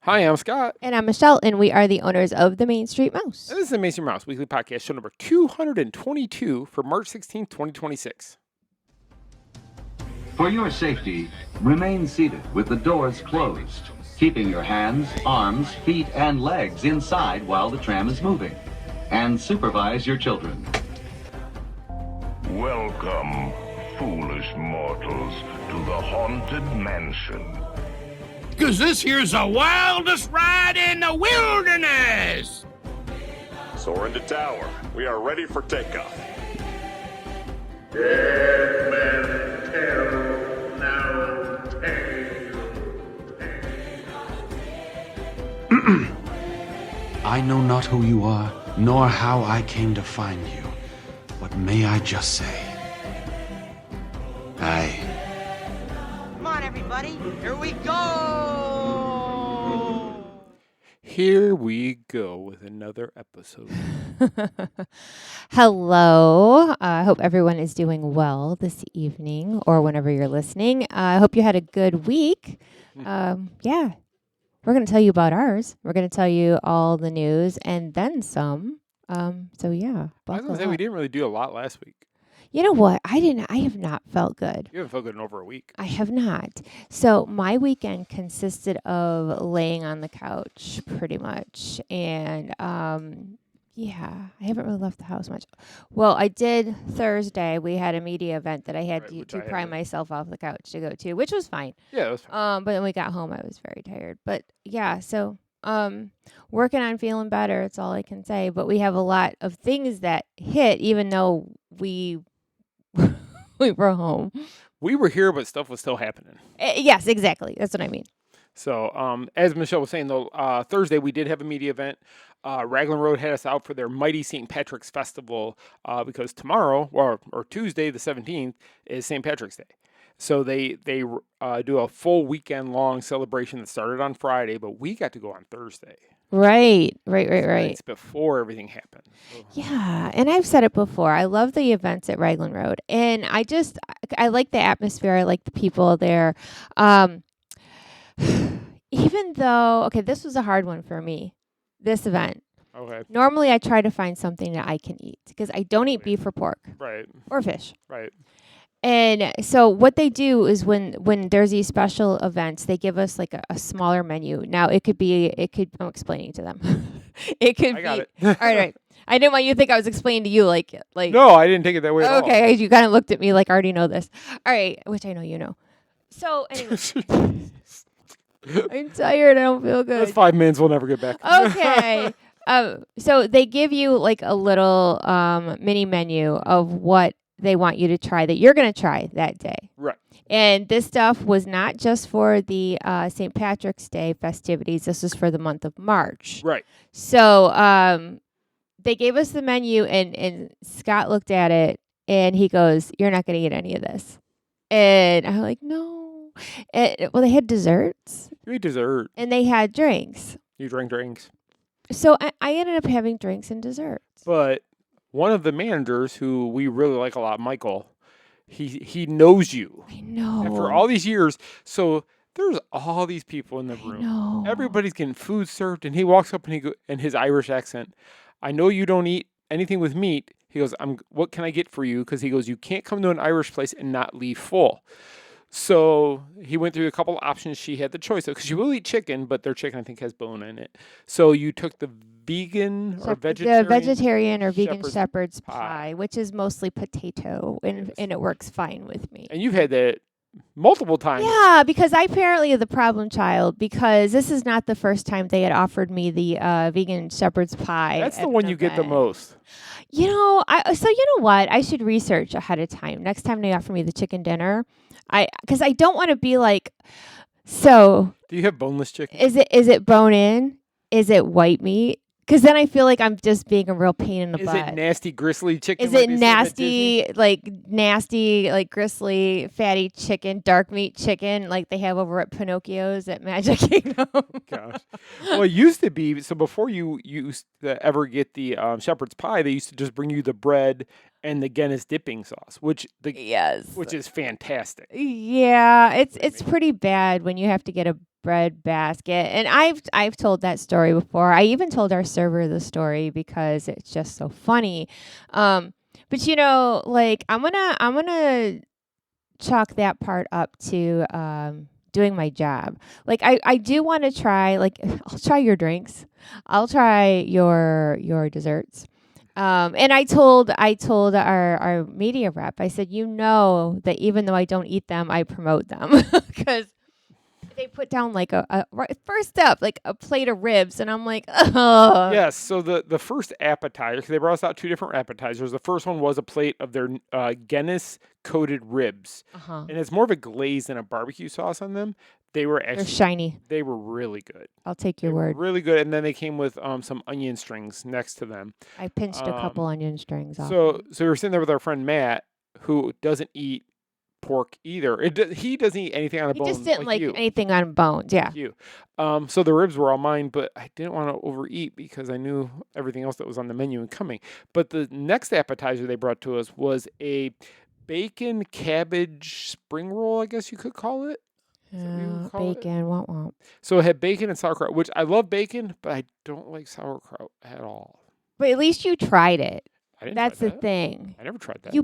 Hi, I'm Scott. And I'm Michelle, and we are the owners of the Main Street Mouse. And this is the Main Street Mouse Weekly Podcast, show number 222 for March 16th, 2026. For your safety, remain seated with the doors closed, keeping your hands, arms, feet, and legs inside while the tram is moving. And supervise your children. Welcome, foolish mortals, to the Haunted Mansion. 'Cause this here's the wildest ride in the wilderness! Soar into tower. We are ready for takeoff. Dead men tell no tale. I know not who you are, nor how I came to find you. But may I just say, Come on, everybody. Here we go. Here we go with another episode. Hello. I hope everyone is doing well this evening or whenever you're listening. I hope you had a good week. Yeah. We're going to tell you about ours. We're going to tell you all the news and then some. So, yeah. I was going to say, we didn't really do a lot last week. You know what? I have not felt good. You haven't felt good in over a week. I have not. So my weekend consisted of laying on the couch pretty much. And, yeah, I haven't really left the house much. Well, I did Thursday. We had a media event that I had to pry myself off the couch to go to, which was fine. Yeah, it was fine. But then we got home. I was very tired. But, yeah, so working on feeling better. It's all I can say. But we have a lot of things that hit, even though we were home. We were here, but stuff was still happening. Yes, exactly. That's what I mean. So, as Michelle was saying, though, Thursday we did have a media event. Raglan Road had us out for their Mighty St. Patrick's Festival because tomorrow, or Tuesday the 17th, is St. Patrick's Day. So they do a full weekend-long celebration that started on Friday, but we got to go on Thursday. Right. It's before everything happened. Yeah, and I've said it before. I love the events at Raglan Road, and I like the atmosphere. I like the people there. Even though, okay, this was a hard one for me, this event. Okay. Normally, I try to find something that I can eat because I don't eat beef or pork. Right. Or fish. Right. And so what they do is when there's these special events, they give us like a smaller menu. Now I'm explaining to them. I got it. All right. I didn't want you to think I was explaining to you like. No, I didn't take it that way at all. Okay, you kind of looked at me like I already know this. All right, which I know you know. So anyway, I'm tired. I don't feel good. That's 5 minutes. We'll never get back. Okay. So they give you like a little mini menu of what they want you to try that you're going to try that day. Right. And this stuff was not just for the St. Patrick's Day festivities. This is for the month of March. Right. So they gave us the menu, and Scott looked at it, and he goes, "You're not going to eat any of this." And I'm like, "No." Well, they had desserts. You ate dessert. And they had drinks. You drank drinks. So I ended up having drinks and desserts. But one of the managers who we really like a lot, Michael, he knows you. I know. And for all these years, so there's all these people in the room. know. Everybody's getting food served, and he walks up and in his Irish accent, "I know you don't eat anything with meat." He goes, "What can I get for you?" Because he goes, "You can't come to an Irish place and not leave full." So he went through a couple of options she had the choice of, because you will eat chicken, but their chicken, I think, has bone in it. So you took the vegan or vegetarian? The vegetarian or vegan shepherd's pie, which is mostly potato, and it works fine with me. And you've had that multiple times. Yeah, because I apparently am the problem child, because this is not the first time they had offered me the vegan shepherd's pie. That's the one you get the most. You know, so you know what? I should research ahead of time. Next time they offer me the chicken dinner, because I don't want to be like, so. Do you have boneless chicken? Is it bone in? Is it white meat? Because then I feel like I'm just being a real pain in the butt. Is it nasty, gristly chicken? Is it nasty, gristly, fatty chicken, dark meat chicken like they have over at Pinocchio's at Magic Kingdom? Gosh. Well, it used to be, so before you used to ever get the shepherd's pie, they used to just bring you the bread and the Guinness dipping sauce, which Yes. is fantastic. Yeah, it's pretty bad when you have to get a bread basket. And I've told that story before. I even told our server the story because it's just so funny. But like I'm gonna chalk that part up to doing my job. Like I do want to try, like I'll try your drinks. I'll try your desserts. And I told our media rep, I said, that even though I don't eat them, I promote them because they put down like first up, like a plate of ribs. And I'm like, oh. Yes. So the first appetizer, 'cause they brought us out 2 different appetizers. The first one was a plate of their Guinness coated ribs. Uh-huh. And it's more of a glaze than a barbecue sauce on them. They were actually They're shiny. They were really good. I'll take your They were word. really good. And then they came with some onion strings next to them. I pinched a couple onion strings off. So we were sitting there with our friend Matt, who doesn't eat pork either. He doesn't eat anything on a He bone. just didn't like you. anything on bones. Yeah. Like you. So the ribs were all mine, but I didn't want to overeat because I knew everything else that was on the menu and coming. But the next appetizer they brought to us was a bacon cabbage spring roll, I guess you could call it. Is that what you would call it? Bacon, womp. So it had bacon and sauerkraut, which I love bacon, but I don't like sauerkraut at all. But at least you tried it. I didn't That's try the that. thing. I never tried that.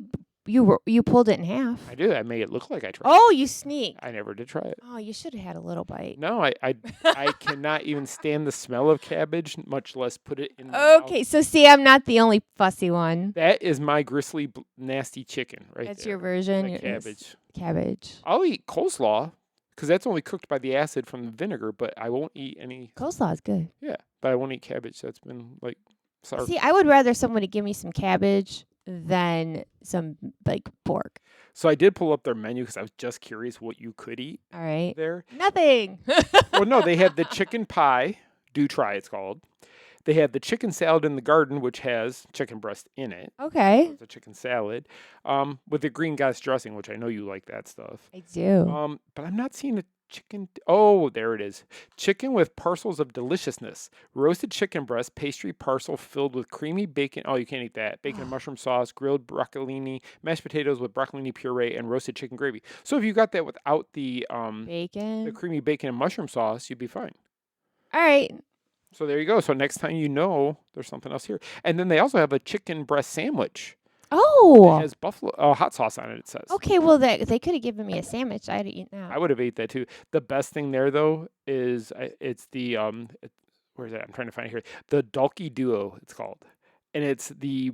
You pulled it in half. I did. I made it look like I tried. Oh, you sneaked. I never did try it. Oh, you should have had a little bite. No, I cannot even stand the smell of cabbage, much less put it in my mouth. Okay, so see, I'm not the only fussy one. That is my gristly, nasty chicken right That's there. your version. That cabbage. Cabbage. I'll eat coleslaw because that's only cooked by the acid from the vinegar, but I won't eat any. Coleslaw is good. Yeah, but I won't eat cabbage. That's been like, sorry. See, I would rather somebody give me some cabbage than some like pork. So I did pull up their menu because I was just curious what you could eat. All right. There. Nothing. Well, no, they had the chicken pie. Do try, it's called. They had the chicken salad in the garden, which has chicken breast in it. Okay. It's a chicken salad with the green goddess dressing, which I know you like that stuff. I do. But I'm not seeing a chicken. Oh, there it is. Chicken with parcels of deliciousness. Roasted chicken breast, pastry parcel filled with creamy bacon. Oh, you can't eat that. Bacon and mushroom sauce, grilled broccolini, mashed potatoes with broccolini puree, and roasted chicken gravy. So if you got that without the Bacon. the creamy bacon and mushroom sauce, you'd be fine. All right. So there you go. So next time there's something else here. And then they also have a chicken breast sandwich. Oh. It has buffalo hot sauce on it, it says. Okay, well, they could have given me a sandwich. I'd have eaten that. I would have ate that too. The best thing there, though, is it's the, where is that? I'm trying to find it here. The Dalkey Duo, it's called. And it's the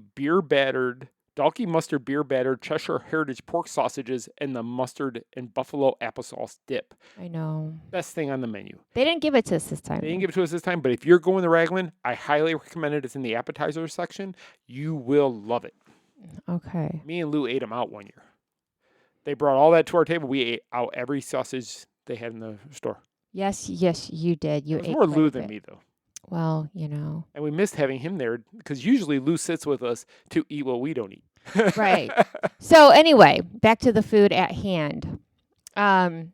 Dalkey mustard beer battered Cheshire Heritage pork sausages and the mustard and buffalo applesauce dip. I know. Best thing on the menu. They didn't give it to us this time. They didn't give it to us this time, but if you're going to Raglan, I highly recommend it. It's in the appetizer section. You will love it. Okay. Me and Lou ate them out one year. They brought all that to our table. We ate out every sausage they had in the store. Yes, you did. You It was ate more quite Lou a than bit. me, though. Well, And we missed having him there because usually Lou sits with us to eat what we don't eat. Right. So anyway, back to the food at hand. Then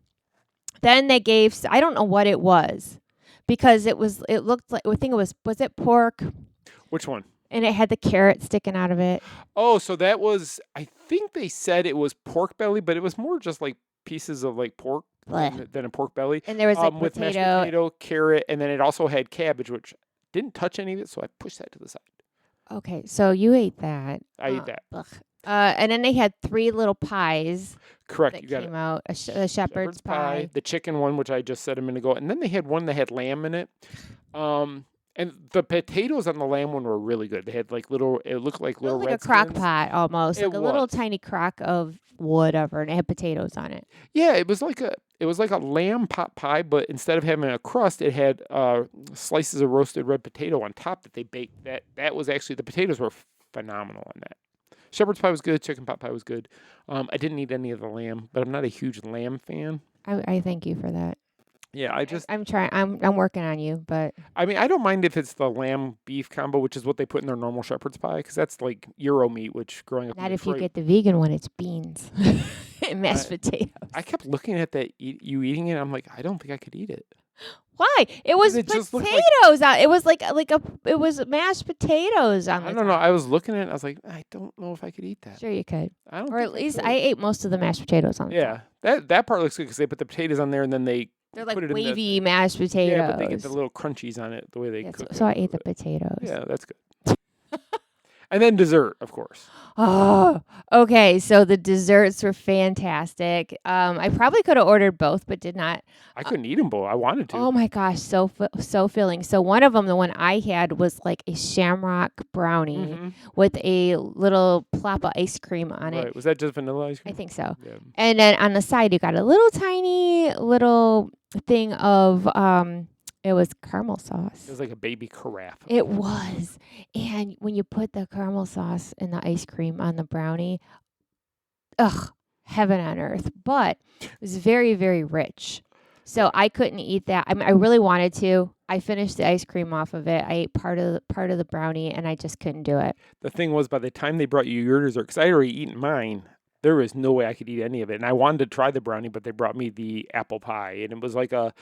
they gave, I don't know what it was, because it looked like, I think was it pork? Which one? And it had the carrot sticking out of it. Oh, so that was, I think they said it was pork belly, but it was more just like pieces of like pork than a pork belly. And there was like with mashed potato, carrot, and then it also had cabbage, which didn't touch any of it, so I pushed that to the side. Okay, so you ate that. I ate that. Ugh. And then they had 3 little pies. Correct. That You got came it. out. A shepherd's pie. The chicken one, which I just said a minute ago, and then they had one that had lamb in it. And the potatoes on the lamb one were really good. They had like little. It looked like little. Like a Redskins. crock pot almost, It like a little was. tiny crock of whatever, and it had potatoes on it. Yeah, it was like a lamb pot pie, but instead of having a crust, it had slices of roasted red potato on top that they baked. That was actually, the potatoes were phenomenal on that. Shepherd's pie was good. Chicken pot pie was good. I didn't eat any of the lamb, but I'm not a huge lamb fan. I thank you for that. Yeah, I'm trying. I'm working on you, but I mean, I don't mind if it's the lamb beef combo, which is what they put in their normal shepherd's pie, because that's like Euro meat, which growing up. not in if you Detroit, get the vegan one. It's beans and mashed potatoes. I kept looking at that, you eating it. I'm like, I don't think I could eat it. Why? It was It just looked potatoes out. It was it was mashed potatoes on the I don't know. top. I was looking at it. I was like, I don't know if I could eat that. Sure, you could. I don't. Or think at least could. I ate most of the mashed potatoes on the top. Yeah, that part looks good because they put the potatoes on there and then they're like put it wavy mashed potatoes. Yeah, but they get the little crunchies on it the way they cook. So I it. ate the potatoes. Yeah, that's good. And then dessert, of course. Oh, okay. So the desserts were fantastic. I probably could have ordered both, but did not. I couldn't eat them both. I wanted to. Oh my gosh, so filling. So one of them, the one I had, was like a shamrock brownie with a little plop of ice cream on it. Right. Was that just vanilla ice cream? I think so. Yeah. And then on the side, you got a little tiny little thing of it was caramel sauce. It was like a baby carafe. It was. And when you put the caramel sauce and the ice cream on the brownie, heaven on earth. But it was very, very rich. So I couldn't eat that. I mean, I really wanted to. I finished the ice cream off of it. I ate part of the brownie, and I just couldn't do it. The thing was, by the time they brought you your dessert, because I had already eaten mine, there was no way I could eat any of it. And I wanted to try the brownie, but they brought me the apple pie, and it was like a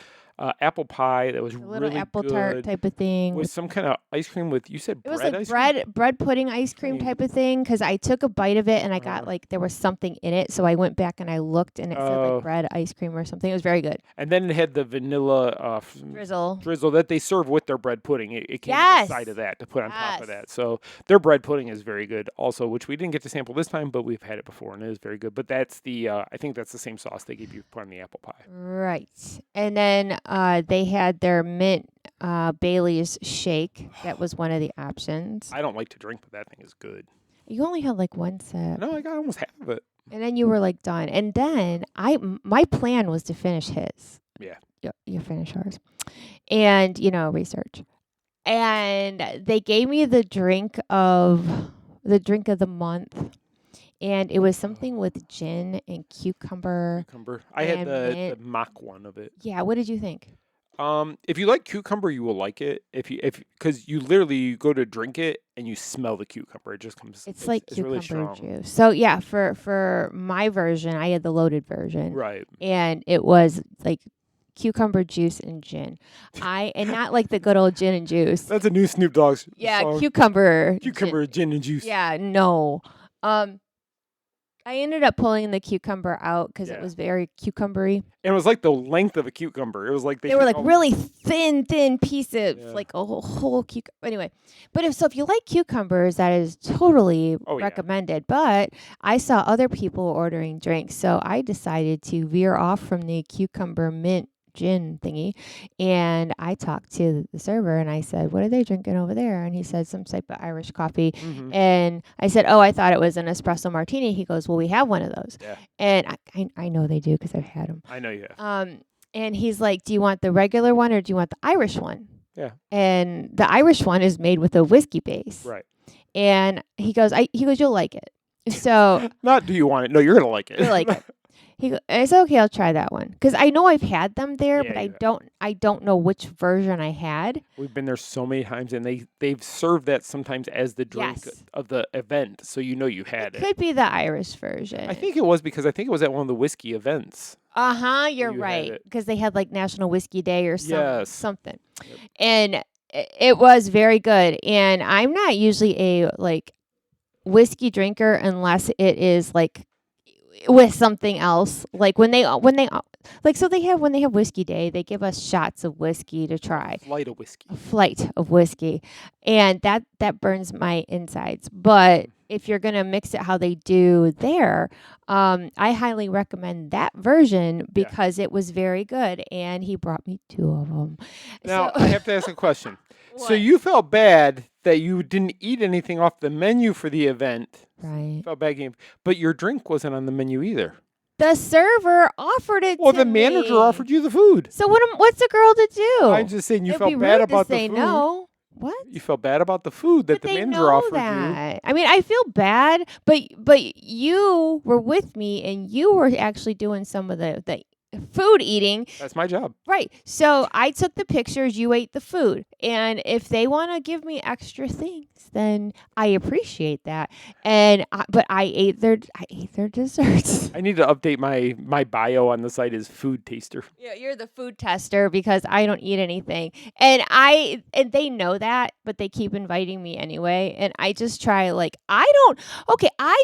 apple pie that was A little really apple good tart type of thing. with some kind of ice cream with, you said It was bread like ice cream? bread pudding ice cream type of thing, because I took a bite of it and I got like there was something in it, so I went back and I looked and it said like bread ice cream or something. It was very good. And then it had the vanilla drizzle that they serve with their bread pudding. It came with the side of that to put on top of that. So their bread pudding is very good also, which we didn't get to sample this time, but we've had it before and it is very good. But that's the I think that's the same sauce they give you put on the apple pie. Right. And then they had their mint Bailey's shake. That was one of the options. I don't like to drink, but that thing is good. You only had like one sip. No, I got almost half of it. And then you were like done. And then my plan was to finish his. Yeah. You finish ours. And, research. And they gave me the drink of the month. And it was something with gin and cucumber. I had the mock one of it. Yeah, what did you think? If you like cucumber, you will like it. Because you literally go to drink it and you smell the cucumber. It just comes. It's like really cucumber strong. juice. So yeah, for my version, I had the loaded version. Right. And it was like cucumber juice and gin. And not like the good old gin and juice. That's a new Snoop Dogg song. Yeah, cucumber. Gin and juice. Yeah, no. I ended up pulling the cucumber out because it was very cucumbery. And it was like the length of a cucumber. It was like they were like really thin pieces, like a whole cucumber. Anyway, but if you like cucumbers, that is totally recommended. But I saw other people ordering drinks, so I decided to veer off from the cucumber mint gin thingy, and I talked to the server and I said, what are they drinking over there? And he said some type of Irish coffee. And I said, I thought it was an espresso martini. He goes, well, we have one of those. And I know they do because I've had them. I know you have. And he's like, do you want the regular one or do you want the Irish one? Yeah. And the Irish one is made with a whiskey base. Right. And he goes, you'll like it. So not do you want it? No, you're gonna like it. You'll like it. I said, okay, I'll try that one because I know I've had them there, but I don't know which version I had. We've been there so many times, and they've served that sometimes as the drink of the event, so you had it. Could be the Irish version. I think it was because I think it was at one of the whiskey events. You're right because they had like National Whiskey Day or something, Yep. And it was very good. And I'm not usually a like whiskey drinker unless it is like with something else, like when they have whiskey day, they give us shots of whiskey to try. A flight of whiskey, and that burns my insides. But if you're gonna mix it how they do there, I highly recommend that version because it was very good, and he brought me 2 of them. Now I have to ask a question. So you felt bad that you didn't eat anything off the menu for the event. Right. Felt bad, but your drink wasn't on the menu either. The server offered it to me. Well, the manager offered you the food. So what's a girl to do? I'm just saying you felt bad about the food. No. What? You felt bad about the food that the manager offered you. I mean, I feel bad, but you were with me and you were actually doing some of the food eating. That's my job. Right. So I took the pictures, you ate the food. And if they want to give me extra things, then I appreciate that. But I ate their desserts. I need to update my bio on the site as food taster. Yeah, you're the food tester because I don't eat anything. And they know that, but they keep inviting me anyway. And I just try I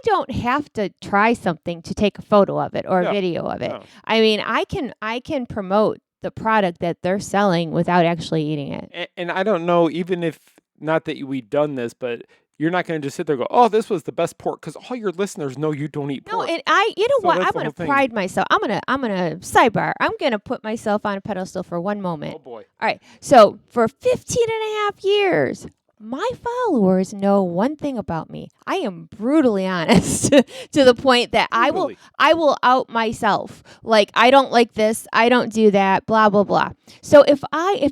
don't have to try something to take a photo of it or a video of it. No. I mean, I can promote the product that they're selling without actually eating it. And I don't know, even if not that we've done this, but you're not going to just sit there and go, oh, this was the best pork, because all your listeners know you don't eat pork. No, and you know So what? that's I'm the going whole to thing. pride myself. I'm going to sidebar. I'm going to put myself on a pedestal for one moment. Oh, boy. All right. So for 15 and a half years, my followers know one thing about me. I am brutally honest to the point that I will out myself. Like, I don't like this, I don't do that, blah blah blah. So if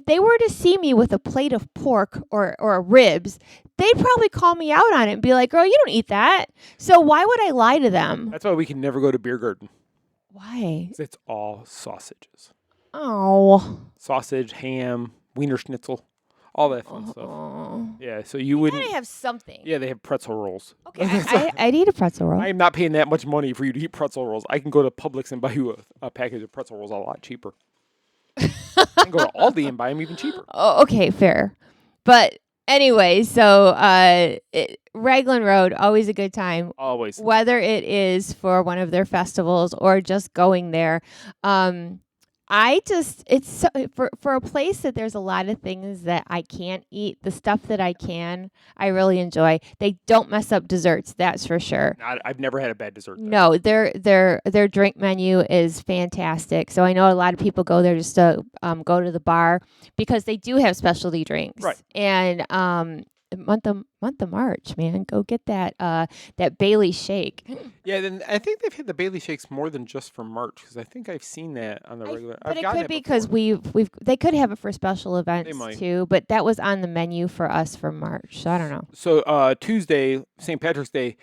they were to see me with a plate of pork or ribs, they'd probably call me out on it and be like, "Girl, you don't eat that." So why would I lie to them? That's why we can never go to Beer Garden. Why? 'Cause it's all sausages. Oh. Sausage, ham, Wiener Schnitzel, all that fun stuff. Yeah, so you wouldn't. Gotta have something. Yeah, they have pretzel rolls. Okay, I'd eat a pretzel roll. I am not paying that much money for you to eat pretzel rolls. I can go to Publix and buy you a package of pretzel rolls a lot cheaper. I can go to Aldi and buy them even cheaper. Oh, okay, fair. But anyway, so Raglan Road, always a good time. Always. Whether it is for one of their festivals or just going there. It's so, for a place that there's a lot of things that I can't eat. The stuff that I can, I really enjoy. They don't mess up desserts, that's for sure. I've never had a bad dessert there. No, their drink menu is fantastic. So I know a lot of people go there just to go to the bar because they do have specialty drinks. Right. And month of March, man, go get that Bailey shake. Yeah, then I think they've had the Bailey shakes more than just for March, because I think I've seen that on the regular. But I've it gotten could be before. because they could have it for special events might. too. But that was on the menu for us for March. So I don't know. So Tuesday, St. Patrick's Day,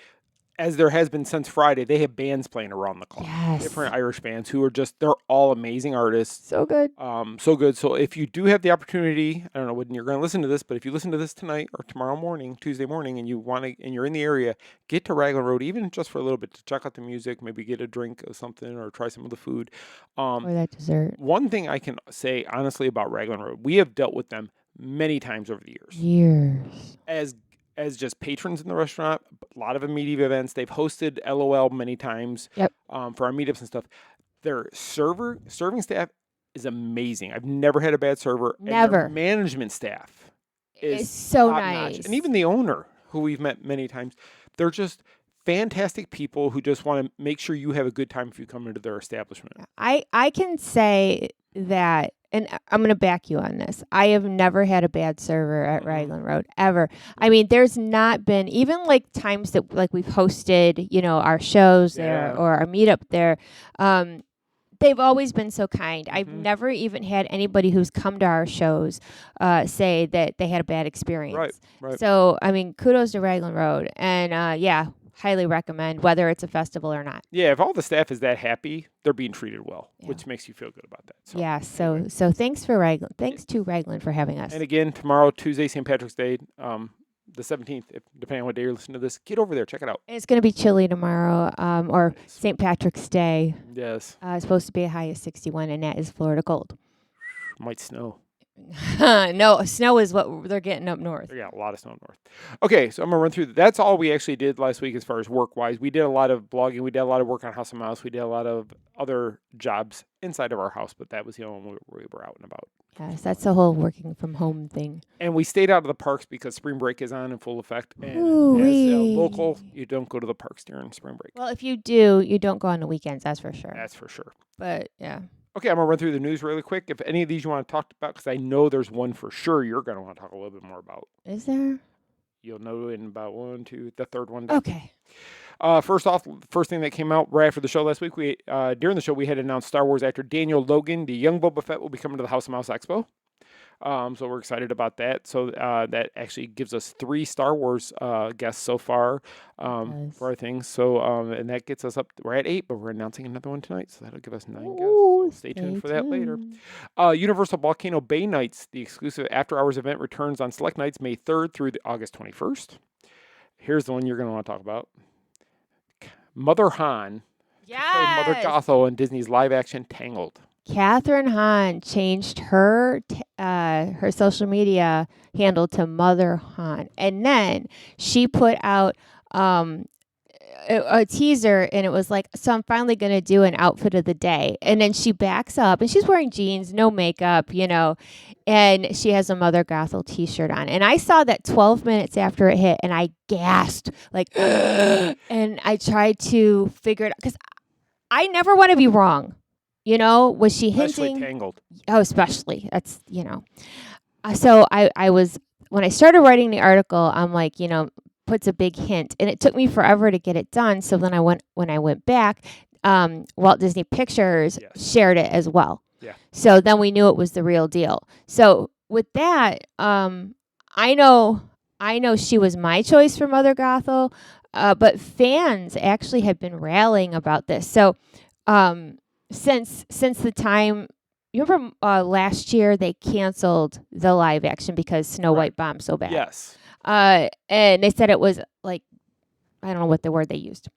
as there has been since Friday, they have bands playing around the clock. Yes. Different Irish bands who are they're all amazing artists. So good. So good. So if you do have the opportunity, I don't know when you're going to listen to this, but if you listen to this tonight or tomorrow morning, Tuesday morning, and and you're in the area, get to Raglan Road, even just for a little bit, to check out the music, maybe get a drink or something, or try some of the food. Or that dessert. One thing I can say honestly about Raglan Road, we have dealt with them many times over the years. As just patrons in the restaurant, a lot of immediate events. They've hosted LOL many times. Yep. For our meetups and stuff. Their serving staff is amazing. I've never had a bad server. And Never. their management staff is so top-notch. nice. And even the owner, who we've met many times, they're just fantastic people who just want to make sure you have a good time if you come into their establishment. I can say that, and I'm going to back you on this. I have never had a bad server at Raglan Road, ever. I mean, there's not been, even like times that like we've hosted, our shows there or our meetup there, they've always been so kind. I've never even had anybody who's come to our shows say that they had a bad experience. Right. So, I mean, kudos to Raglan Road. And highly recommend, whether it's a festival or not. Yeah, if all the staff is that happy, they're being treated well, which makes you feel good about that. So, yeah, so thanks for Raglan. Thanks to Raglan for having us. And again, tomorrow, Tuesday, St. Patrick's Day, the 17th, depending on what day you're listening to this, get over there, check it out. And it's going to be chilly tomorrow, or St. Patrick's Day. Yes. It's supposed to be a high of 61, and that is Florida cold. Might snow. No, snow is what they're getting up north. They got a lot of snow up north. Okay, so I'm going to run through. That's all we actually did last week as far as work-wise. We did a lot of blogging. We did a lot of work on House of Mouse. We did a lot of other jobs inside of our house, but that was the only one we were out and about. Yes, that's the whole working from home thing. And we stayed out of the parks because spring break is on in full effect. And Ooh-wee. as a local, you don't go to the parks during spring break. Well, if you do, you don't go on the weekends, that's for sure. That's for sure. But, yeah. Okay, I'm going to run through the news really quick. If any of these you want to talk about, because I know there's one for sure you're going to want to talk a little bit more about. Is there? You'll know in about the third one down. Okay. First thing that came out right after the show last week, during the show, we had announced Star Wars actor Daniel Logan, the young Boba Fett, will be coming to the House of Mouse Expo. So we're excited about that. So that actually gives us 3 Star Wars guests so far for our things. So and that gets us up. We're at 8, but we're announcing another one tonight. So that'll give us 9 guests. So stay tuned for that later. Universal Volcano Bay Nights, the exclusive after-hours event, returns on select nights May 3rd through August 21st. Here's the one you're going to want to talk about. Mother Han. Yes. Mother Gothel in Disney's live-action Tangled. Catherine Hahn changed her her social media handle to Mother Han, and then she put out a teaser, and it was like, so I'm finally going to do an outfit of the day. And then she backs up, and she's wearing jeans, no makeup, and she has a Mother Gothel t-shirt on. And I saw that 12 minutes after it hit, and I gasped, like, and I tried to figure it out, because I never want to be wrong. Was she hinting? Especially Tangled. Oh, especially. That's, So I was, when I started writing the article, I'm like, puts a big hint. And it took me forever to get it done. So then when I went back, Walt Disney Pictures shared it as well. Yeah. So then we knew it was the real deal. So with that, I know she was my choice for Mother Gothel, but fans actually have been rallying about this. So, since the time, you remember last year they canceled the live action because Snow White bombed so bad. Yes. And they said it was like, I don't know what the word they used.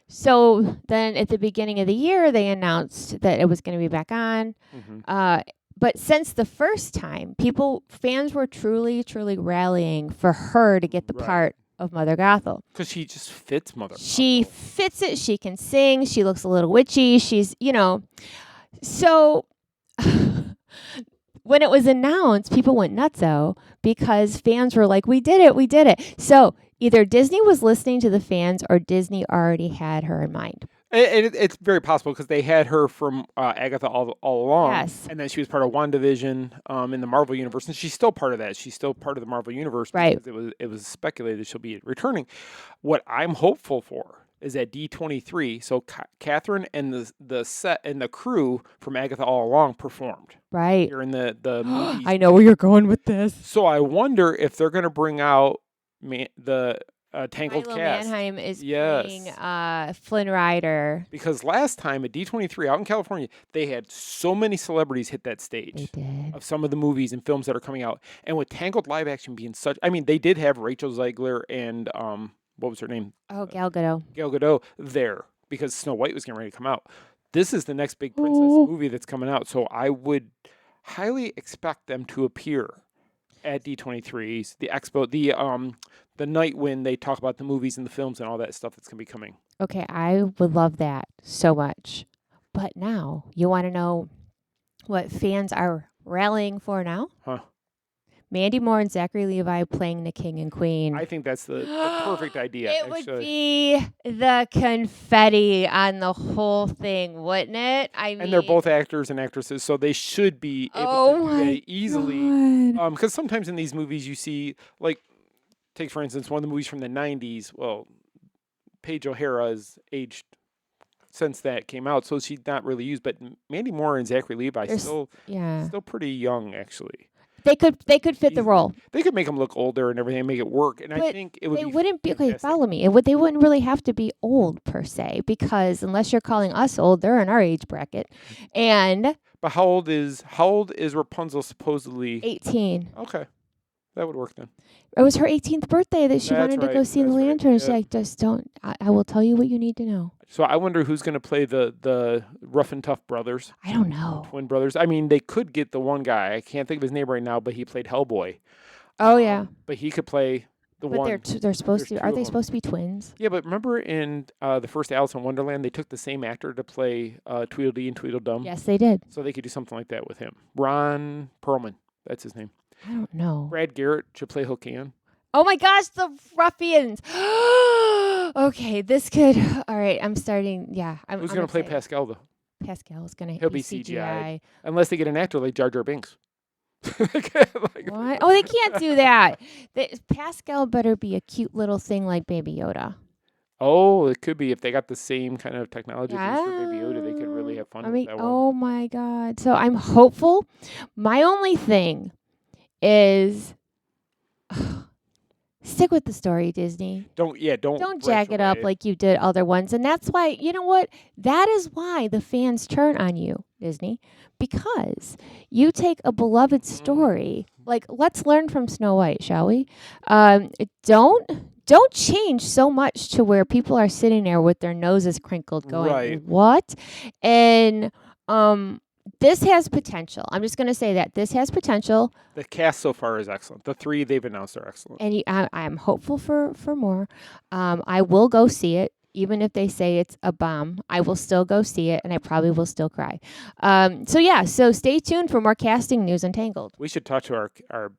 So then at the beginning of the year, they announced that it was going to be back on. Mm-hmm. But since the first time, fans were truly, truly rallying for her to get the part of Mother Gothel. Because she just fits Mother Gothel. She fits it. She can sing. She looks a little witchy. She's, So when it was announced, people went nutso because fans were like, we did it. So either Disney was listening to the fans or Disney already had her in mind. It's very possible because they had her from Agatha all along. Yes. And then she was part of WandaVision in the Marvel Universe. And she's still part of that. She's still part of the Marvel Universe. Right. Because it was speculated she'll be returning. What I'm hopeful for is at D23, so Catherine and the set and the crew from Agatha All Along performed. Right. During the movies. I know where you're going with this. So I wonder if they're going to bring out the Tangled Milo cast. Manheim is playing Flynn Rider. Because last time at D23 out in California, they had so many celebrities hit that stage of some of the movies and films that are coming out. And with Tangled live action being such, I mean, they did have Rachel Zegler and what was her name? Oh, Gal Gadot. Gal Gadot there because Snow White was getting ready to come out. This is the next big princess movie that's coming out. So I would highly expect them to appear at D23's, the expo, the night when they talk about the movies and the films and all that stuff that's going to be coming. Okay, I would love that so much. But now, you want to know what fans are rallying for now? Huh. Mandy Moore and Zachary Levi playing the King and Queen. I think that's the perfect idea. It would be the confetti on the whole thing, wouldn't it? And they're both actors and actresses, so they should be able to do that easily. Because sometimes in these movies you see, like, take for instance one of the movies from the 90s. Well, Paige O'Hara is aged since that came out, so she's not really used. But Mandy Moore and Zachary Levi still pretty young, actually. They could fit the role. They could make them look older and everything, and make it work. And I think it would. They wouldn't be okay. Follow me. They wouldn't really have to be old per se, because unless you're calling us old, they're in our age bracket. And but how old is Rapunzel supposedly? 18. Okay, that would work then. It was her 18th birthday that she wanted to go see the lanterns. Yeah. Like, just don't. I will tell you what you need to know. So I wonder who's going to play the rough and tough brothers. I don't know. Twin brothers. I mean, they could get the one guy. I can't think of his name right now, but he played Hellboy. Oh yeah. But he could play the one. But they're supposed to. Are they supposed to be twins? Yeah, but remember in the first Alice in Wonderland, they took the same actor to play Tweedledee and Tweedledum. Yes, they did. So they could do something like that with him. Ron Perlman. That's his name. I don't know. Brad Garrett should play Hookan. Oh my gosh, the ruffians. Okay, this could. All right, I'm starting. Yeah. Who's going to play Pascal, though? Pascal is going to He'll be CGI. Unless they get an actor like Jar Jar Binks. What? Oh, they can't do that. Pascal better be a cute little thing like Baby Yoda. Oh, it could be. If they got the same kind of technology for Baby Yoda, they could really have fun with that one. Oh my God. So I'm hopeful. My only thing is stick with the story, Disney. Don't Don't branch jack it up away. like you did other ones. And that's why, you know what? That is why the fans turn on you, Disney, because you take a beloved story. Like, let's learn from Snow White, shall we? Don't change so much to where people are sitting there with their noses crinkled going, Right. what? And this has potential. I'm just going to say that this has potential. The cast so far is excellent. The 3 they've announced are excellent. And I'm hopeful for more. I will go see it, even if they say it's a bomb. I will still go see it, and I probably will still cry. So stay tuned for more casting news and Tangled. We should talk to our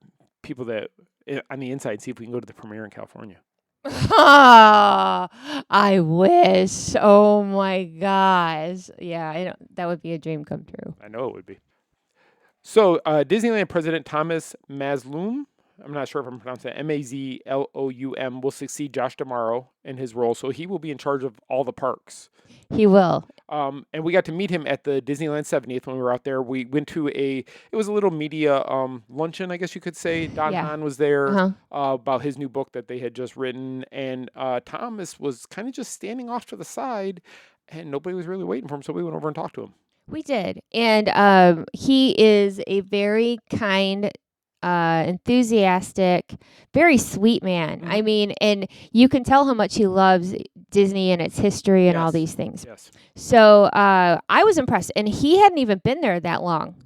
people that on the inside, see if we can go to the premiere in California. I wish. Oh my gosh. Yeah, I know that would be a dream come true. I know it would be. So, Disneyland President Thomas Mazloum, I'm not sure if I'm pronouncing it, Mazloum, will succeed Josh D'Amaro in his role. So he will be in charge of all the parks. He will. And we got to meet him at the Disneyland 70th when we were out there. We went to it was a little media luncheon, I guess you could say. Don Hahn was there about his new book that they had just written. And Thomas was kind of just standing off to the side, and nobody was really waiting for him. So we went over and talked to him. We did. And he is a very kind, enthusiastic, very sweet man. I mean, and you can tell how much he loves Disney and its history and all these things. Yes. So I was impressed. And he hadn't even been there that long.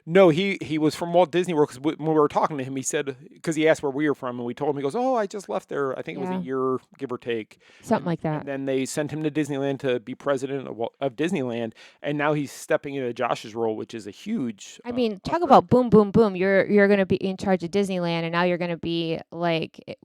No, he was from Walt Disney World, because when we were talking to him, he said, because he asked where we were from, and we told him, he goes, oh, I just left there. I think it was a year, give or take. Something like that. And then they sent him to Disneyland to be president of Disneyland, and now he's stepping into Josh's role, which is a huge... I mean, talk about boom, boom, boom. You're going to be in charge of Disneyland, and now you're going to be like...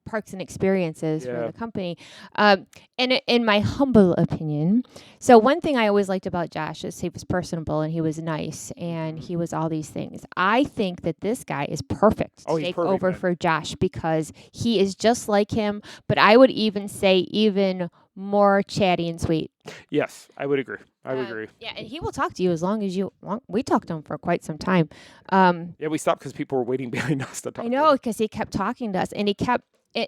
parks and experiences for the company. And in my humble opinion, so one thing I always liked about Josh is he was personable and he was nice and he was all these things. I think that this guy is perfect to take over for Josh because he is just like him, but I would even say even more chatty and sweet. Yes, I would agree. I would agree. Yeah, and he will talk to you as long as you want. We talked to him for quite some time. Yeah, we stopped because people were waiting behind us to talk. I know, because he kept talking to us, and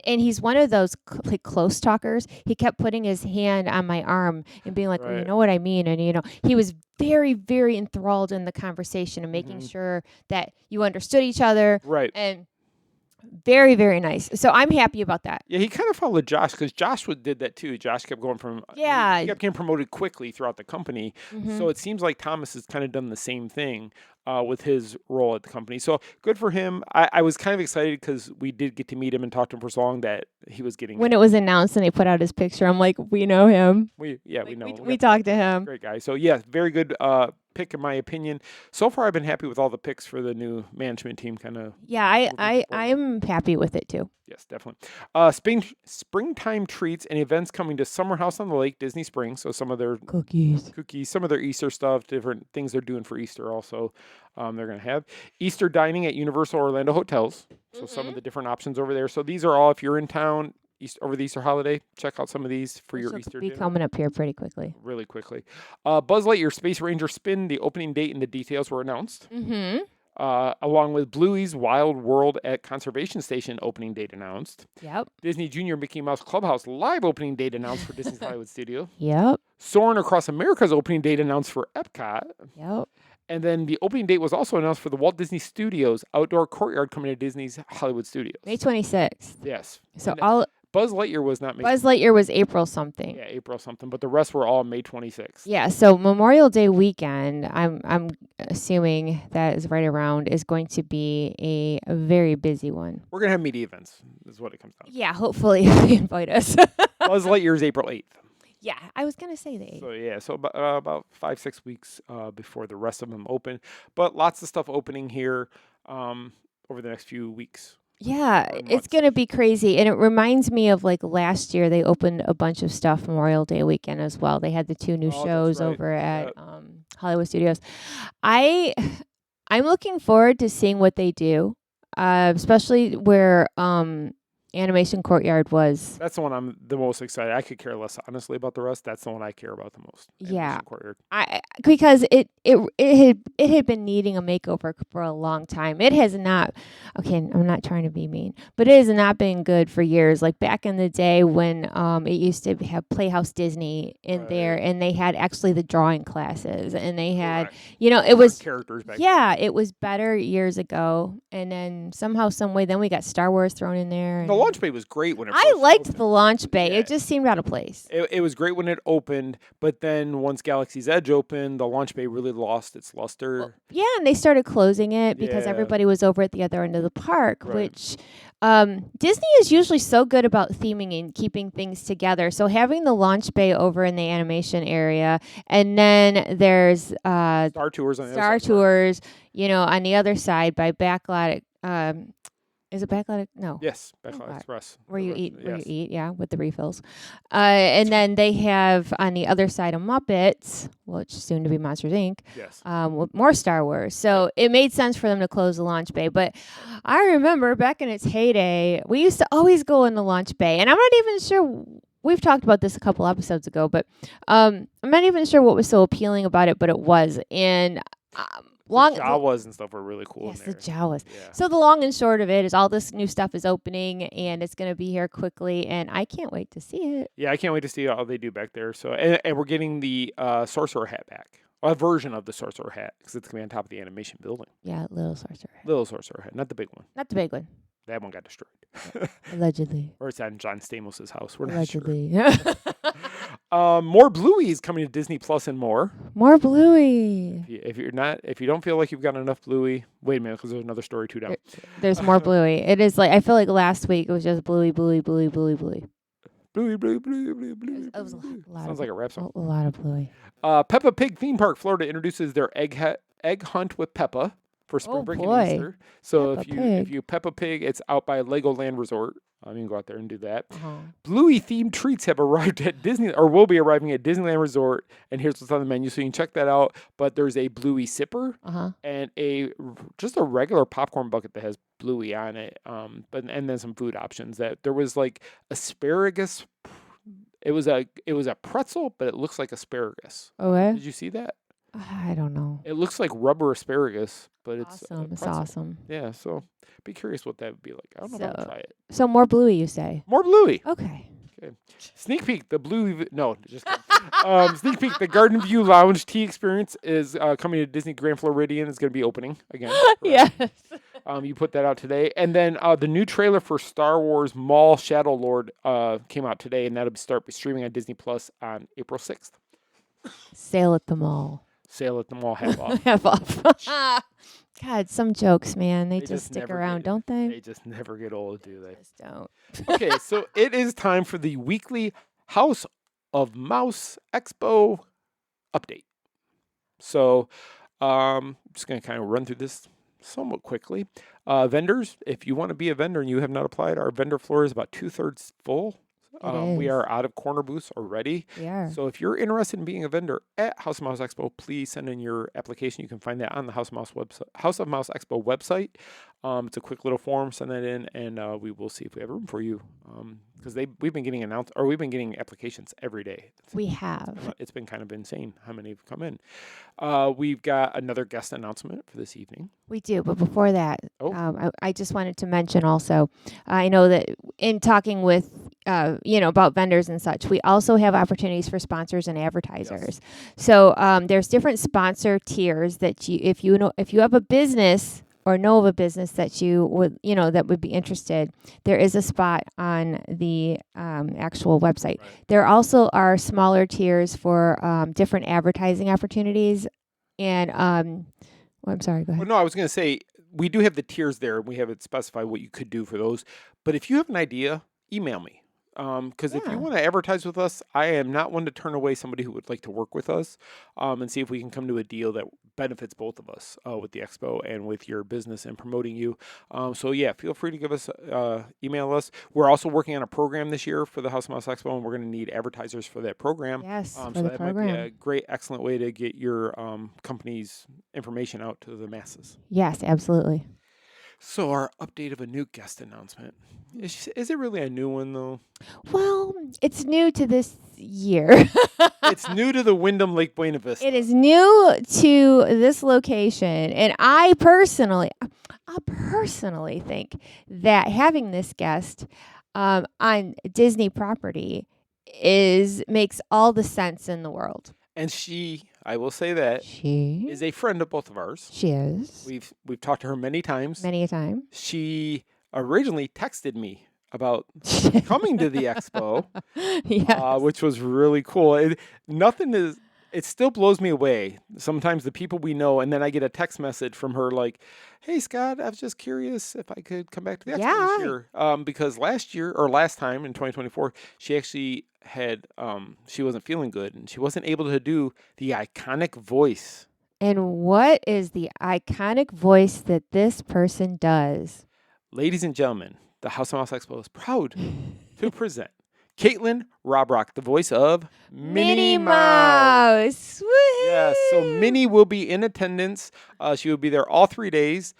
and he's one of those close talkers. He kept putting his hand on my arm and being like, well, you know what I mean? And, he was very, very enthralled in the conversation and making sure that you understood each other. Right. And very, very nice. So I'm happy about that. Yeah, he kind of followed Josh because Josh did that too. Josh kept going from... he kept getting promoted quickly throughout the company. So it seems like Thomas has kind of done the same thing with his role at the company. So good for him. I was kind of excited because we did get to meet him and talk to him for so long that he was getting... When it was announced and they put out his picture, I'm like, we know him. We know. We talked to him. Great guy. So yeah, very good pick in my opinion. So far, I've been happy with all the picks for the new management team. Kind of. Yeah, I'm happy with it too. Yes, definitely. Springtime treats and events coming to Summer House on the Lake, Disney Springs. So some of their cookies, some of their Easter stuff, different things they're doing for Easter also. They're going to have Easter dining at Universal Orlando Hotels. So some of the different options over there. So these are all, if you're in town over the Easter holiday, check out some of these for your Easter dinner. Coming up here pretty quickly. Really quickly. Buzz Lightyear Space Ranger Spin, the opening date and the details were announced. Along with Bluey's Wild World at Conservation Station opening date announced. Yep. Disney Junior Mickey Mouse Clubhouse live opening date announced for Disney's Hollywood Studio. Yep. Soarin' Across America's opening date announced for Epcot. Yep. And then the opening date was also announced for the Walt Disney Studios outdoor courtyard coming to Disney's Hollywood Studios. May 26th. Yes. So Buzz Lightyear was not May. Buzz Lightyear was April something. Yeah, April something, but the rest were all May 26th. Yeah, so Memorial Day weekend, I'm assuming that is right around, is going to be a very busy one. We're gonna have media events, is what it comes down to. Yeah, hopefully if they invite us. Buzz Lightyear is April 8th. Yeah, I was gonna say the 8th. So about 5-6 weeks before the rest of them open, but lots of stuff opening here over the next few weeks. Yeah, it's going to be crazy. And it reminds me of like last year, they opened a bunch of stuff Memorial Day weekend as well. They had the 2 new shows over at Hollywood Studios. I'm looking forward to seeing what they do, especially where animation courtyard was. That's the one I'm the most excited. I could care less, honestly, about the rest. That's the one I care about the most. Yeah. Animation Courtyard. Because it had been needing a makeover for a long time. It has not. Okay, I'm not trying to be mean, but it has not been good for years. Like back in the day when it used to have Playhouse Disney in there, and they had actually the drawing classes, and they had it was characters back then. It was better years ago, and then somehow, some way, then we got Star Wars thrown in there. The launch bay was great when it I first liked opened. the launch bay. Yeah. It just seemed out of place. It was great when it opened, but then once Galaxy's Edge opened, the launch bay really lost its luster. Yeah, and they started closing it because Yeah. everybody was over at the other end of the park, Right. which Disney is usually so good about theming and keeping things together. So having the launch bay over in the animation area, and then there's Star Tours on the Star other side. Tours, on the other side by Backlot. Is it Backlot? No. Yes, Backlot Backlot. Express. Where you eat, Yes. yeah, with the refills. And then they have on the other side of Muppets, which soon to be Monsters Inc., Yes. with more Star Wars. So it made sense for them to close the launch bay. But I remember back in its heyday, we used to always go in the launch bay. And I'm not even sure, we've talked about this a couple episodes ago, but I'm not even sure what was so appealing about it, but it was. And Jawas and stuff were really cool Yes, in the there. Jawas. Yeah. So the long and short of it is all this new stuff is opening, and it's going to be here quickly, and I can't wait to see it. Yeah, I can't wait to see how they do back there. So, and we're getting the Sorcerer hat back. A version of the Sorcerer hat, because it's going to be on top of the animation building. Yeah, little sorcerer. Little Sorcerer hat, not the big one. Not the big one. That one got destroyed. Allegedly. Or it's on John Stamos' house. We're not Allegedly. sure. More Bluey's coming to Disney Plus and more. More Bluey. If you don't feel like you've got enough Bluey, wait a minute, because there's another story too down. There's more Bluey. It is like, I feel like last week it was just Bluey, Bluey, Bluey, Bluey, Bluey. Bluey, Bluey, Bluey, Bluey, Bluey. It was a lot Sounds like a rap song. A lot of Bluey. Peppa Pig Theme Park Florida introduces their egg hunt with Peppa for spring break boy. and Easter. So Peppa if Pig. you Peppa Pig, it's out by Legoland Resort. You can go out there and do that. Uh-huh. Bluey themed treats have arrived at Disney, or will be arriving at Disneyland Resort. And here's what's on the menu, so you can check that out. But there's a Bluey sipper and just a regular popcorn bucket that has Bluey on it. And then some food options. That there was like asparagus. It was a pretzel, but it looks like asparagus. Okay. Did you see that? I don't know. It looks like rubber asparagus, but it's Awesome. It's pretzel. awesome. Yeah, so be curious what that would be like. I don't know if I'll try it. So more Bluey, you say? More Bluey. Okay. Okay. Sneak peek, the Bluey. No, just kidding. Sneak peek, the Garden View Lounge tea experience is coming to Disney Grand Floridian. It's going to be opening again. Yes. You put that out today, and then the new trailer for Star Wars Maul Shadow Lord came out today, and that'll start streaming on Disney Plus on April 6th. Sale at the mall. Sale at the mall, half off. Half off. God, some jokes, man. They just stick never around, don't they? They just never get old, do they? Just don't. Okay, so it is time for the weekly House of Mouse Expo update. So I'm just going to kind of run through this somewhat quickly. Vendors, if you want to be a vendor and you have not applied, our vendor floor is about 2/3 full. We are out of corner booths already. We are. So if you're interested in being a vendor at House of Mouse Expo, please send in your application. You can find that on the House of Mouse Expo website. It's a quick little form. Send that in, and we will see if we have room for you. Because we've been getting applications every day. We have. It's been kind of insane how many have come in. We've got another guest announcement for this evening. We do, but before that, I just wanted to mention also, I know that in talking with, about vendors and such, we also have opportunities for sponsors and advertisers. Yes. So there's different sponsor tiers that if you have a business or know of a business that you would, that would be interested, there is a spot on the actual website. Right. There also are smaller tiers for different advertising opportunities. And I'm sorry, go ahead. Well, no, I was going to say, we do have the tiers there, and we have it specified what you could do for those. But if you have an idea, email me. Because if you want to advertise with us, I am not one to turn away somebody who would like to work with us and see if we can come to a deal that benefits both of us with the expo and with your business and promoting you. So yeah, feel free to give us, email us. We're also working on a program this year for the House of Mouse Expo, and we're going to need advertisers for that program. Yes, so that might be a great, excellent way to get your company's information out to the masses. Yes, absolutely. So our update of a new guest announcement. Is it really a new one, though? Well, it's new to this year. It's new to the Wyndham Lake Buena Vista. It is new to this location, and I personally think that having this guest on Disney property makes all the sense in the world. And she, I will say that, She is a friend of both of ours. She is. We've talked to her many times. Many a time. She originally texted me about coming to the expo, which was really cool. It still blows me away. Sometimes the people we know, and then I get a text message from her like, "Hey Scott, I was just curious if I could come back to the expo this year." Because last time in 2024, she actually had she wasn't feeling good and she wasn't able to do the iconic voice. And what is the iconic voice that this person does? Ladies and gentlemen, the House of Mouse Expo is proud to present Caitlin Robrock, the voice of Minnie Mouse. Woo-hoo! Yes, so Minnie will be in attendance. She will be there all 3 days.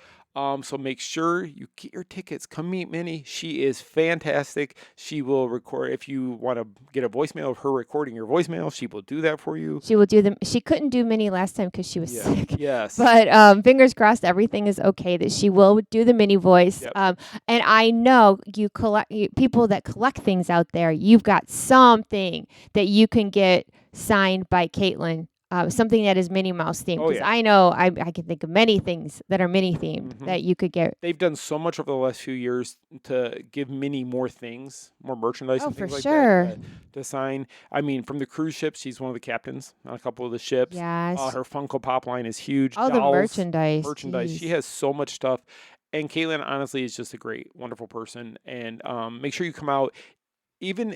So make sure you get your tickets. Come meet Minnie. She is fantastic. She will record. If you want to get a voicemail of her recording your voicemail, she will do that for you. She will do them. She couldn't do Minnie last time because she was sick. Yes. But fingers crossed, everything is okay. That she will do the Minnie voice. Yep. And I know people that collect things out there. You've got something that you can get signed by Caitlin. Something that is Minnie Mouse themed. Because I know I can think of many things that are Minnie themed that you could get. They've done so much over the last few years to give Minnie more things, more merchandise and things like that to sign. I mean, from the cruise ship, she's one of the captains on a couple of the ships. Yes. Her Funko Pop line is huge. All the merchandise. Merchandise. She has so much stuff. And Caitlin, honestly, is just a great, wonderful person. And make sure you come out, even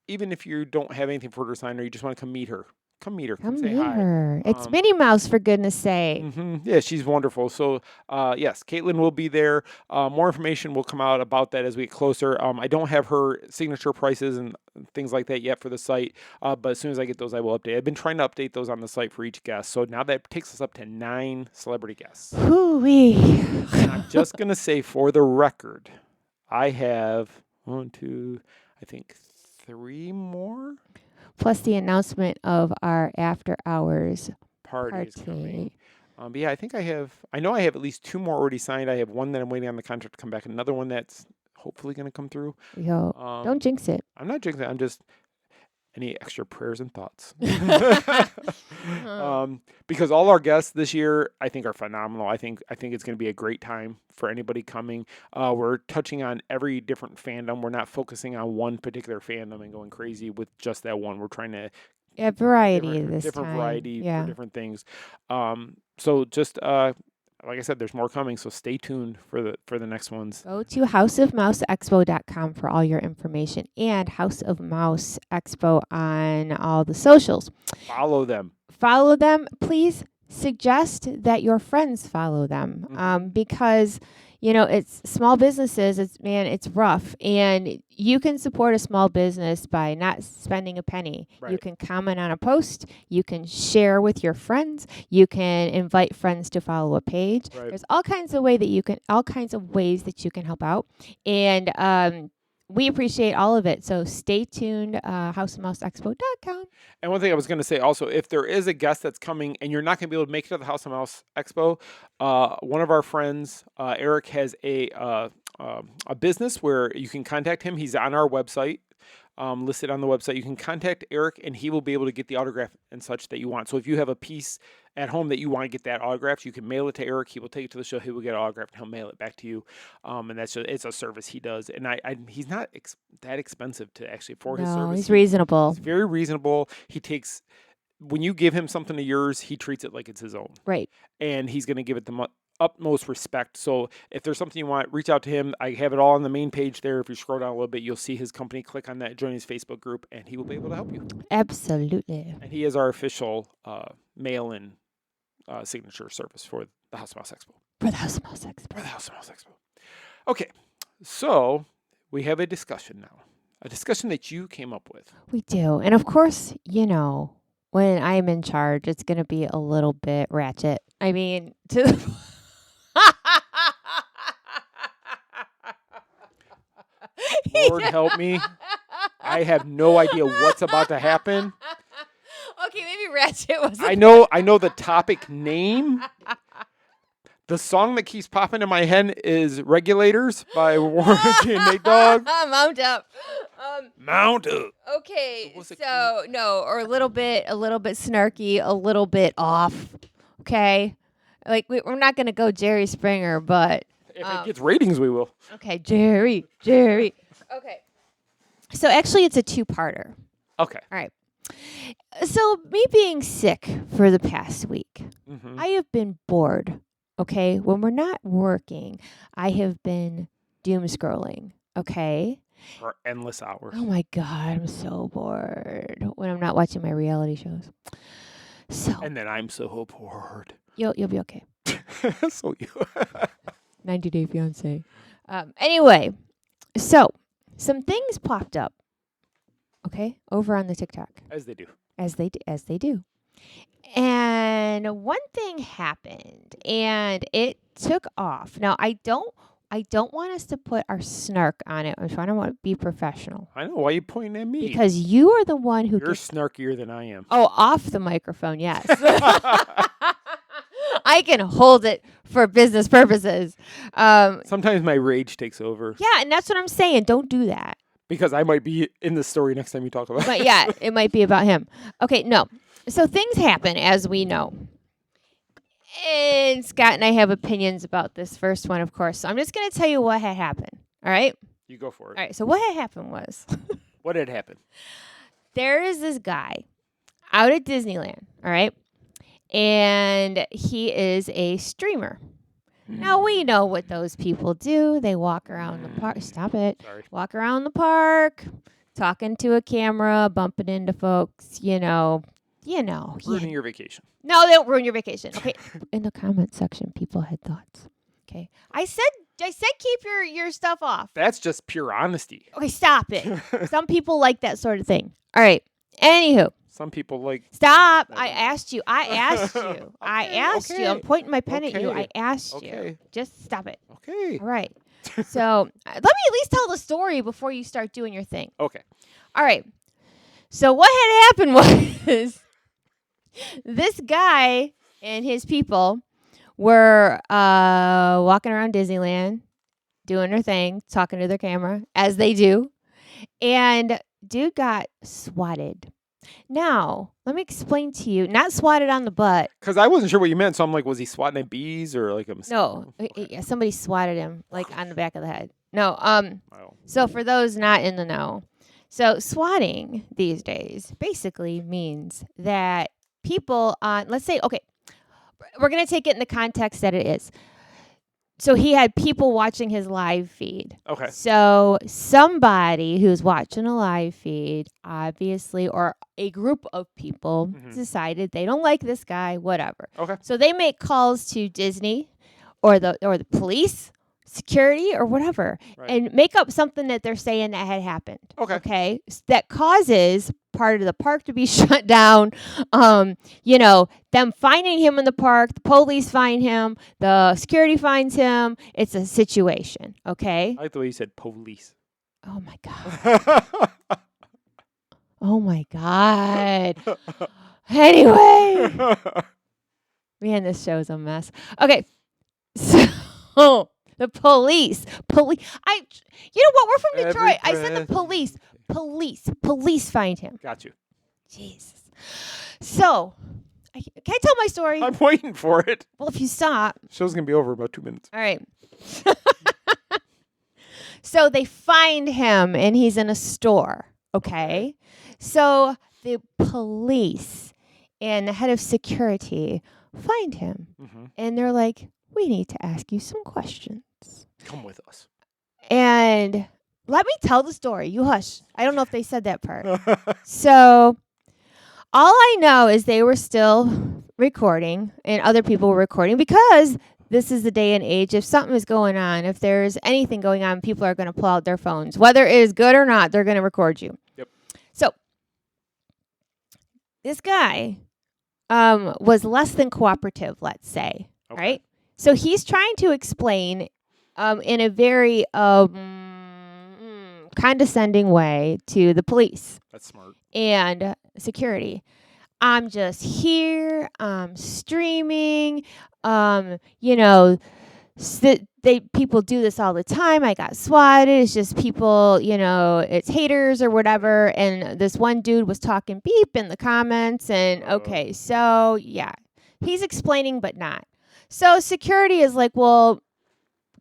if you don't have anything for her to sign or you just want to come meet her. Come meet her. Come say meet hi. her. It's Minnie Mouse, for goodness sake. Yeah, she's wonderful. So, yes, Caitlin will be there. More information will come out about that as we get closer. I don't have her signature prices and things like that yet for the site, but as soon as I get those, I will update. I've been trying to update those on the site for each guest. So now that takes us up to 9 celebrity guests. Hoo-wee. And I'm just going to say, for the record, I have 3 more. Plus the announcement of our after hours party is coming. But yeah, I know I have at least 2 more already signed. I have one that I'm waiting on the contract to come back. Another one that's hopefully going to come through. Yo, don't jinx it. I'm not jinxing it. I'm just any extra prayers and thoughts. Because all our guests this year, I think, are phenomenal. I think it's going to be a great time for anybody coming. We're touching on every different fandom. We're not focusing on one particular fandom and going crazy with just that one. We're trying to variety this different time. Variety for different things. So just like I said, there's more coming, so stay tuned for the next ones. Go to houseofmouseexpo.com for all your information, and House of Mouse Expo on all the socials. Follow them. Please suggest that your friends follow them, because it's small businesses. It's rough, and you can support a small business by not spending a penny. Right. You can comment on a post. You can share with your friends. You can invite friends to follow a page. Right. There's all kinds of ways that you can help out, and we appreciate all of it. So stay tuned, houseofmouseexpo.com. And one thing I was going to say also, if there is a guest that's coming and you're not going to be able to make it to the House of Mouse Expo, one of our friends, Eric, has a business where you can contact him. He's on our website, listed on the website. You can contact Eric, and he will be able to get the autograph and such that you want. So if you have a piece at home that you want to get that autographed, you can mail it to Eric. He will take it to the show. He will get it autographed, and he'll mail it back to you. And it's a service he does. And he's not that expensive to actually for his service. He's reasonable. He's very reasonable. When you give him something of yours, he treats it like it's his own. Right. And he's going to give it the utmost respect. So if there's something you want, reach out to him. I have it all on the main page there. If you scroll down a little bit, you'll see his company. Click on that, join his Facebook group, and he will be able to help you. Absolutely. And he is our official mail-in signature service for the House of Mouse Expo. For the House of Mouse Expo. Okay, so we have a discussion now. A discussion that you came up with. We do. And of course, when I'm in charge, it's going to be a little bit ratchet. I mean, Lord help me. I have no idea what's about to happen. Okay, maybe Ratchet wasn't. I know the topic name. The song that keeps popping in my head is "Regulators" by Warren G and Nate Dogg. Mount up. Mount up. Okay, Was it so no, or a little bit snarky, a little bit off. Okay, like we're not gonna go Jerry Springer, but If it gets ratings, we will. okay, Jerry. Okay, so actually, it's a two-parter. Okay. All right. So me being sick for the past week, Mm-hmm. I have been bored. Okay, when we're not working, I have been doom scrolling. Okay. For endless hours. Oh my God, I'm so bored when I'm not watching my reality shows. So And then I'm so bored. you'll be okay. So you. 90 Day Fiance. Anyway, so some things popped up. Okay, over on the TikTok As they do. as they do. And one thing happened and it took off. Now I don't want us to put our snark on it. I'm trying to be professional. I know. Why are you pointing at me? Because you are the one who You're gets snarkier than I am. Oh, off the microphone, yes. I can hold it for business purposes. Sometimes my rage takes over Yeah, and that's what I'm saying. Don't do that. because I might be in the story next time you talk about it. But yeah, it might be about him. Okay, no. So things happen, as we know. And Scott and I have opinions about this first one, of course. So I'm just going to tell you what had happened. All right? You go for it. All right. So what had happened was What had happened? there is this guy out at Disneyland. All right? And he is a streamer. Now, we know what those people do. They walk around the park. Stop it. Sorry. Walk around the park, talking to a camera, bumping into folks, you know. Ruining your vacation. No, they don't ruin your vacation. Okay. In the comment section, people had thoughts. Okay. I said keep your stuff off. That's just pure honesty. Okay, stop it. Some people like that sort of thing. All right. Anywho. Some people like. Stop. Never I mind. asked you. I asked you. I'm pointing my pen at you. I Okay. asked you. Okay. Just stop it. Okay. All right. So let me at least tell the story before you start doing your thing. Okay. All right. So what had happened was this guy and his people were walking around Disneyland, doing their thing, talking to their camera, as they do. And dude got swatted. Now, let me explain to you. Not swatted on the butt. Because I wasn't sure what you meant, so I'm like, was he swatting at bees or like a mosquito? No, somebody swatted him like on the back of the head. No, Oh. so for those not in the know, so swatting these days basically means that people on, let's say, okay, we're going to take it in the context that it is. So he had people watching his live feed. Okay. So somebody who's watching a live feed, obviously, or a group of people decided they don't like this guy, whatever. Okay. So they make calls to Disney or the police, security, or whatever, Right. and make up something that they're saying that had happened. Okay. Okay. That causes part of the park to be shut down. Them finding him in the park, the police find him, the security finds him. It's a situation. Okay. I like the way you said police. Oh my God. Oh my God. Anyway. Man, this show is a mess. Okay. So the police. You know what? We're from Detroit. I said the police. Police find him. Got you. Jesus. So, can I tell my story? I'm waiting for it. Well, if you stop. Show's going to be over in about 2 minutes. All right. So they find him and he's in a store. Okay. So the police and the head of security find him. And they're like, we need to ask you some questions. Come with us. And let me tell the story. You hush. I don't know if they said that part. So all I know is they were still recording and other people were recording because this is the day and age. If something is going on, if there's anything going on, people are going to pull out their phones. Whether it is good or not, they're going to record you. Yep. So this guy was less than cooperative, let's say. Okay. Right? So he's trying to explain in a very condescending way to the police That's smart. and security. I'm just here. I'm streaming. You know, people do this all the time. I got swatted. It's just people, you know, it's haters or whatever. And this one dude was talking beep in the comments. And okay, so yeah, he's explaining, but not. So security is like, well,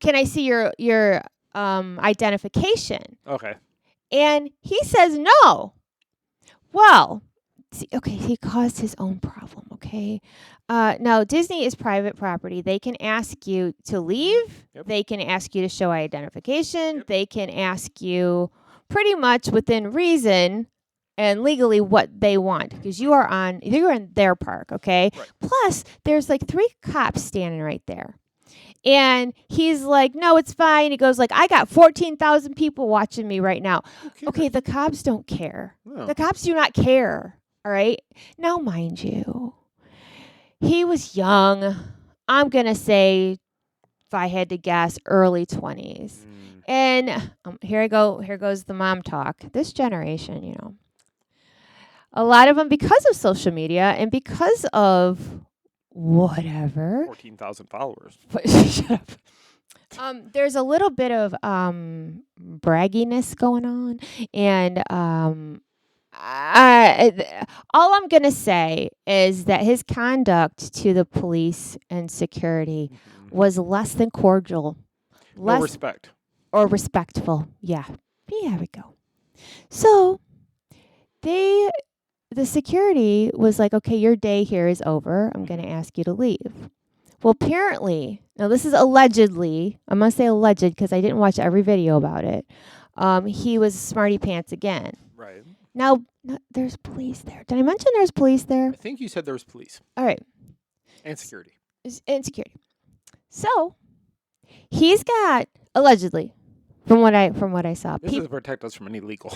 can I see your identification? Okay. And he says no. Well, see, okay, he caused his own problem, okay? Now, Disney is private property. They can ask you to leave. Yep. They can ask you to show identification. Yep. They can ask you pretty much within reason and legally what they want because you're in their park, okay? Right. Plus, there's like 3 cops standing right there. And he's like, no, it's fine. He goes like, I got 14,000 people watching me right now. Okay, the cops don't care. No. The cops do not care. All right. Now, mind you, he was young. I'm going to say, if I had to guess, early 20s. And here goes the mom talk. This generation, you know, a lot of them, because of social media and because of whatever. 14,000 followers. Shut up. There's a little bit of bragginess going on, and all I'm gonna say is that his conduct to the police and security was less than cordial, No respect. or respectful. Yeah, there we go. So the security was like, okay, your day here is over. I'm going to ask you to leave. Well, apparently, now this is allegedly, I'm going to say alleged because I didn't watch every video about it. He was smarty pants again. Right. Now, there's police there. Did I mention there's police there? I think you said there was police. All right. And security. And security. So, he's got, allegedly, from what I saw. This is to protect us from any legal.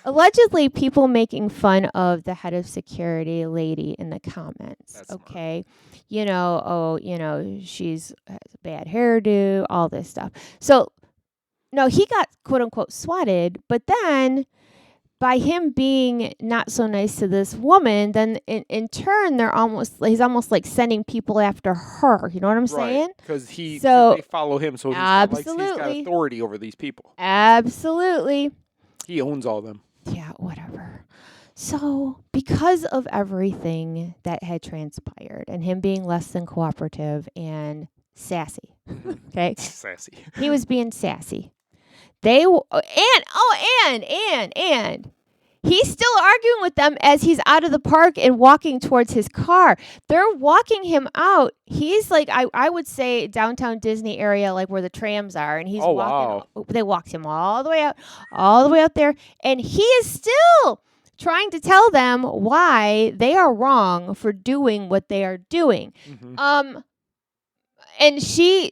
Allegedly, people making fun of the head of security lady in the comments. That's okay. Smart. You know, oh, you know, she's has a bad hairdo, all this stuff. So, no, he got quote unquote swatted, but then by him being not so nice to this woman, then in turn he's almost like sending people after her. You know what I'm saying? Because they follow him, so he's got authority over these people. Absolutely. He owns all of them. Yeah, whatever. So because of everything that had transpired and him being less than cooperative and sassy, okay? Sassy. He was being sassy. And he's still arguing with them as he's out of the park and walking towards his car. They're walking him out. He's like, I would say downtown Disney area, like where the trams are. And he's walking. Wow. They walked him all the way out there. And he is still trying to tell them why they are wrong for doing what they are doing. Mm-hmm. And she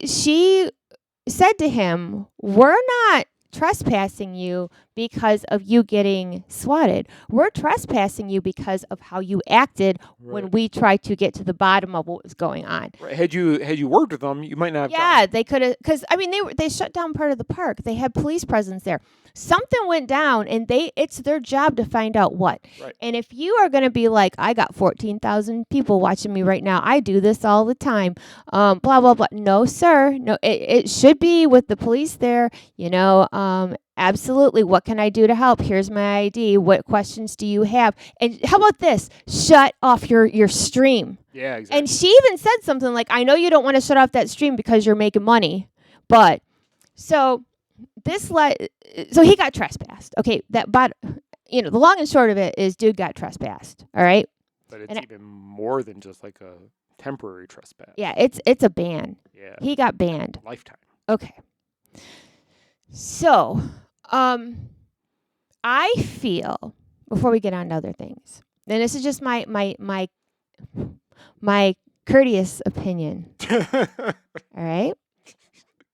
said to him, we're not trespassing you because of you getting swatted. We're trespassing you because of how you acted when we tried to get to the bottom of what was going on. Right. Had you worked with them, you might not have. Yeah, they could have, because I mean they shut down part of the park. They had police presence there. Something went down, and it's their job to find out what. Right. And if you are going to be like, I got 14,000 people watching me right now. I do this all the time. Blah blah blah. No, sir. No, it should be with the police there. You know. Absolutely. What can I do to help? Here's my ID. What questions do you have? And how about this? Shut off your stream. Yeah, exactly. And she even said something like, I know you don't want to shut off that stream because you're making money, but so he got trespassed. Okay, the long and short of it is dude got trespassed. All right. But it's even more than just like a temporary trespass. Yeah, it's a ban. Yeah. He got banned. Lifetime. Okay. So, I feel, before we get on to other things, and this is just my courteous opinion. All right?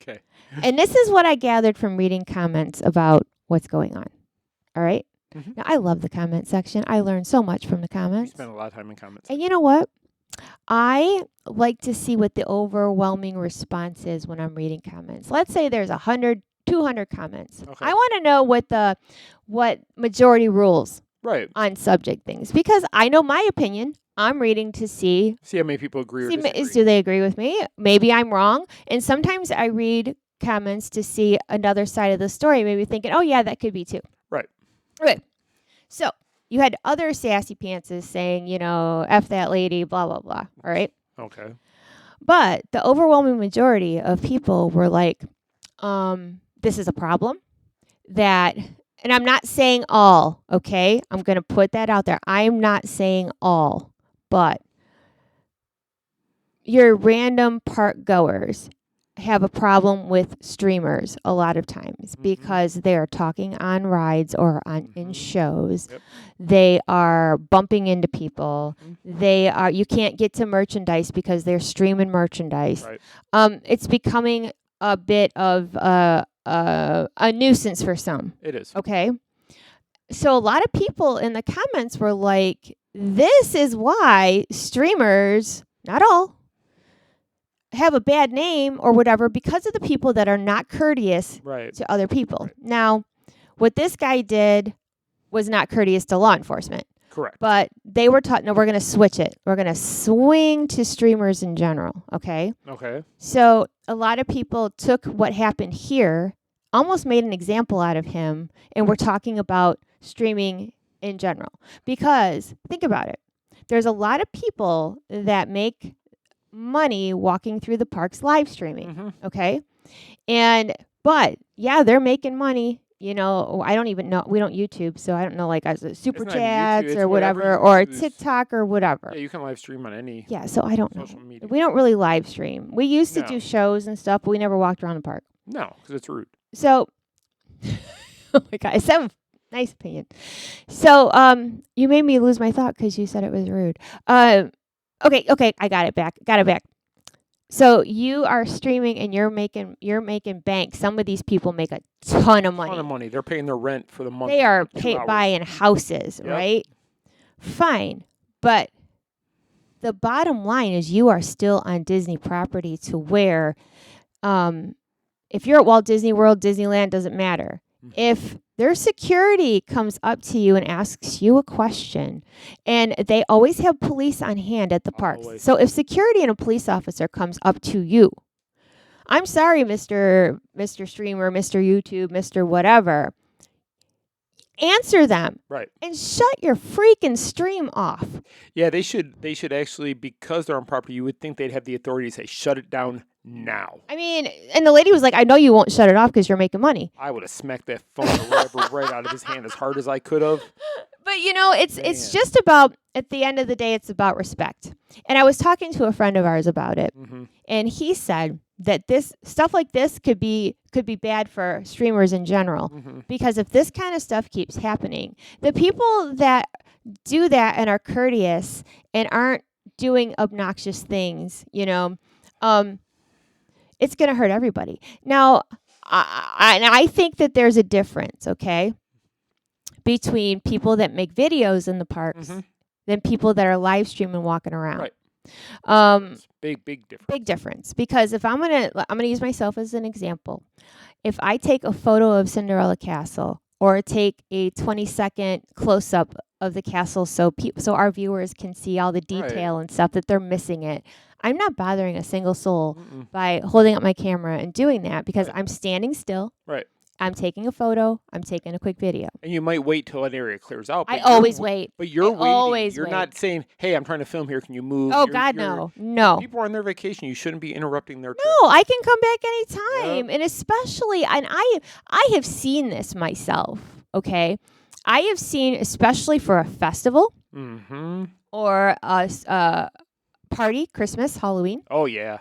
Okay. And this is what I gathered from reading comments about what's going on. All right? Mm-hmm. Now, I love the comment section. I learned so much from the comments. You spend a lot of time in comments. And you know what? I like to see what the overwhelming response is when I'm reading comments. Let's say there's 100 200 comments. Okay. I want to know what majority rules Right. on subject things, because I know my opinion. I'm reading to see how many people agree or do disagree. they agree with me? Maybe I'm wrong. And sometimes I read comments to see another side of the story, maybe thinking, oh, yeah, that could be too. Right. Okay. So you had other sassy pantses saying, F that lady, blah, blah, blah. All right. Okay. But the overwhelming majority of people were like, this is a problem that, and I'm not saying all, okay? I'm going to put that out there. I'm not saying all, but your random park goers have a problem with streamers a lot of times because they are talking on rides or in shows. Yep. They are bumping into people. You can't get to merchandise because they're streaming merchandise. Right. It's becoming a bit of a nuisance for some. It is. Okay. So a lot of people in the comments were like, this is why streamers, not all, have a bad name or whatever because of the people that are not courteous Right. to other people. Right. Now, what this guy did was not courteous to law enforcement. Correct. But they were taught, no, we're going to switch it. We're going to swing to streamers in general, okay? Okay. So a lot of people took what happened here, almost made an example out of him, and we're talking about streaming in general. Because, think about it. There's a lot of people that make money walking through the parks live streaming, okay? But, yeah, they're making money. I don't even know. We don't YouTube, so I don't know, like, as a super It's not chats YouTube, or it's whatever, whatever or you use. TikTok or whatever. Yeah, you can live stream on any Yeah, so I don't know. social media. We don't really live stream. We used to No. do shows and stuff, but we never walked around the park. No, because it's rude. So, oh my God, I have a nice opinion. So, you made me lose my thought because you said it was rude. Okay, I got it back. So you are streaming and you're making bank. Some of these people make a ton of money. Ton of money. They're paying their rent for the month. They are 2 hours. buying houses, Yep. right? Fine, but the bottom line is you are still on Disney property to where, if you're at Walt Disney World, Disneyland, doesn't matter. If their security comes up to you and asks you a question, and they always have police on hand at the parks. Always. So if security and a police officer comes up to you, I'm sorry, Mr. Streamer, Mr. YouTube, Mr. whatever, answer them. Right. And shut your freaking stream off. Yeah, they should actually, because they're on property, you would think they'd have the authority to say, shut it down now. I mean, and the lady was like, I know you won't shut it off because you're making money. I would have smacked that phone or whatever right out of his hand as hard as I could have. But it's just about, at the end of the day, it's about respect. And I was talking to a friend of ours about it, and he said that this stuff like this could be bad for streamers in general, because if this kind of stuff keeps happening, the people that do that and are courteous and aren't doing obnoxious things, it's going to hurt everybody. Now, I think that there's a difference, okay, between people that make videos in the parks than people that are live streaming walking around. Right. Big difference. Big difference. Because if I'm gonna use myself as an example. If I take a photo of Cinderella Castle or take a 20-second close up of the castle so our viewers can see all the detail and stuff that they're missing it, I'm not bothering a single soul by holding up my camera and doing that, because I'm standing still. Right. I'm taking a photo. I'm taking a quick video. And you might wait till an area clears out. I always wait. But you're waiting. Always you're wait. not saying, hey, I'm trying to film here. Can you move? Oh, God, no. People are on their vacation. You shouldn't be interrupting their trip. No, I can come back anytime. And especially, and I have seen this myself, okay? I have seen, especially for a festival or a party, Christmas, Halloween. Oh, yeah.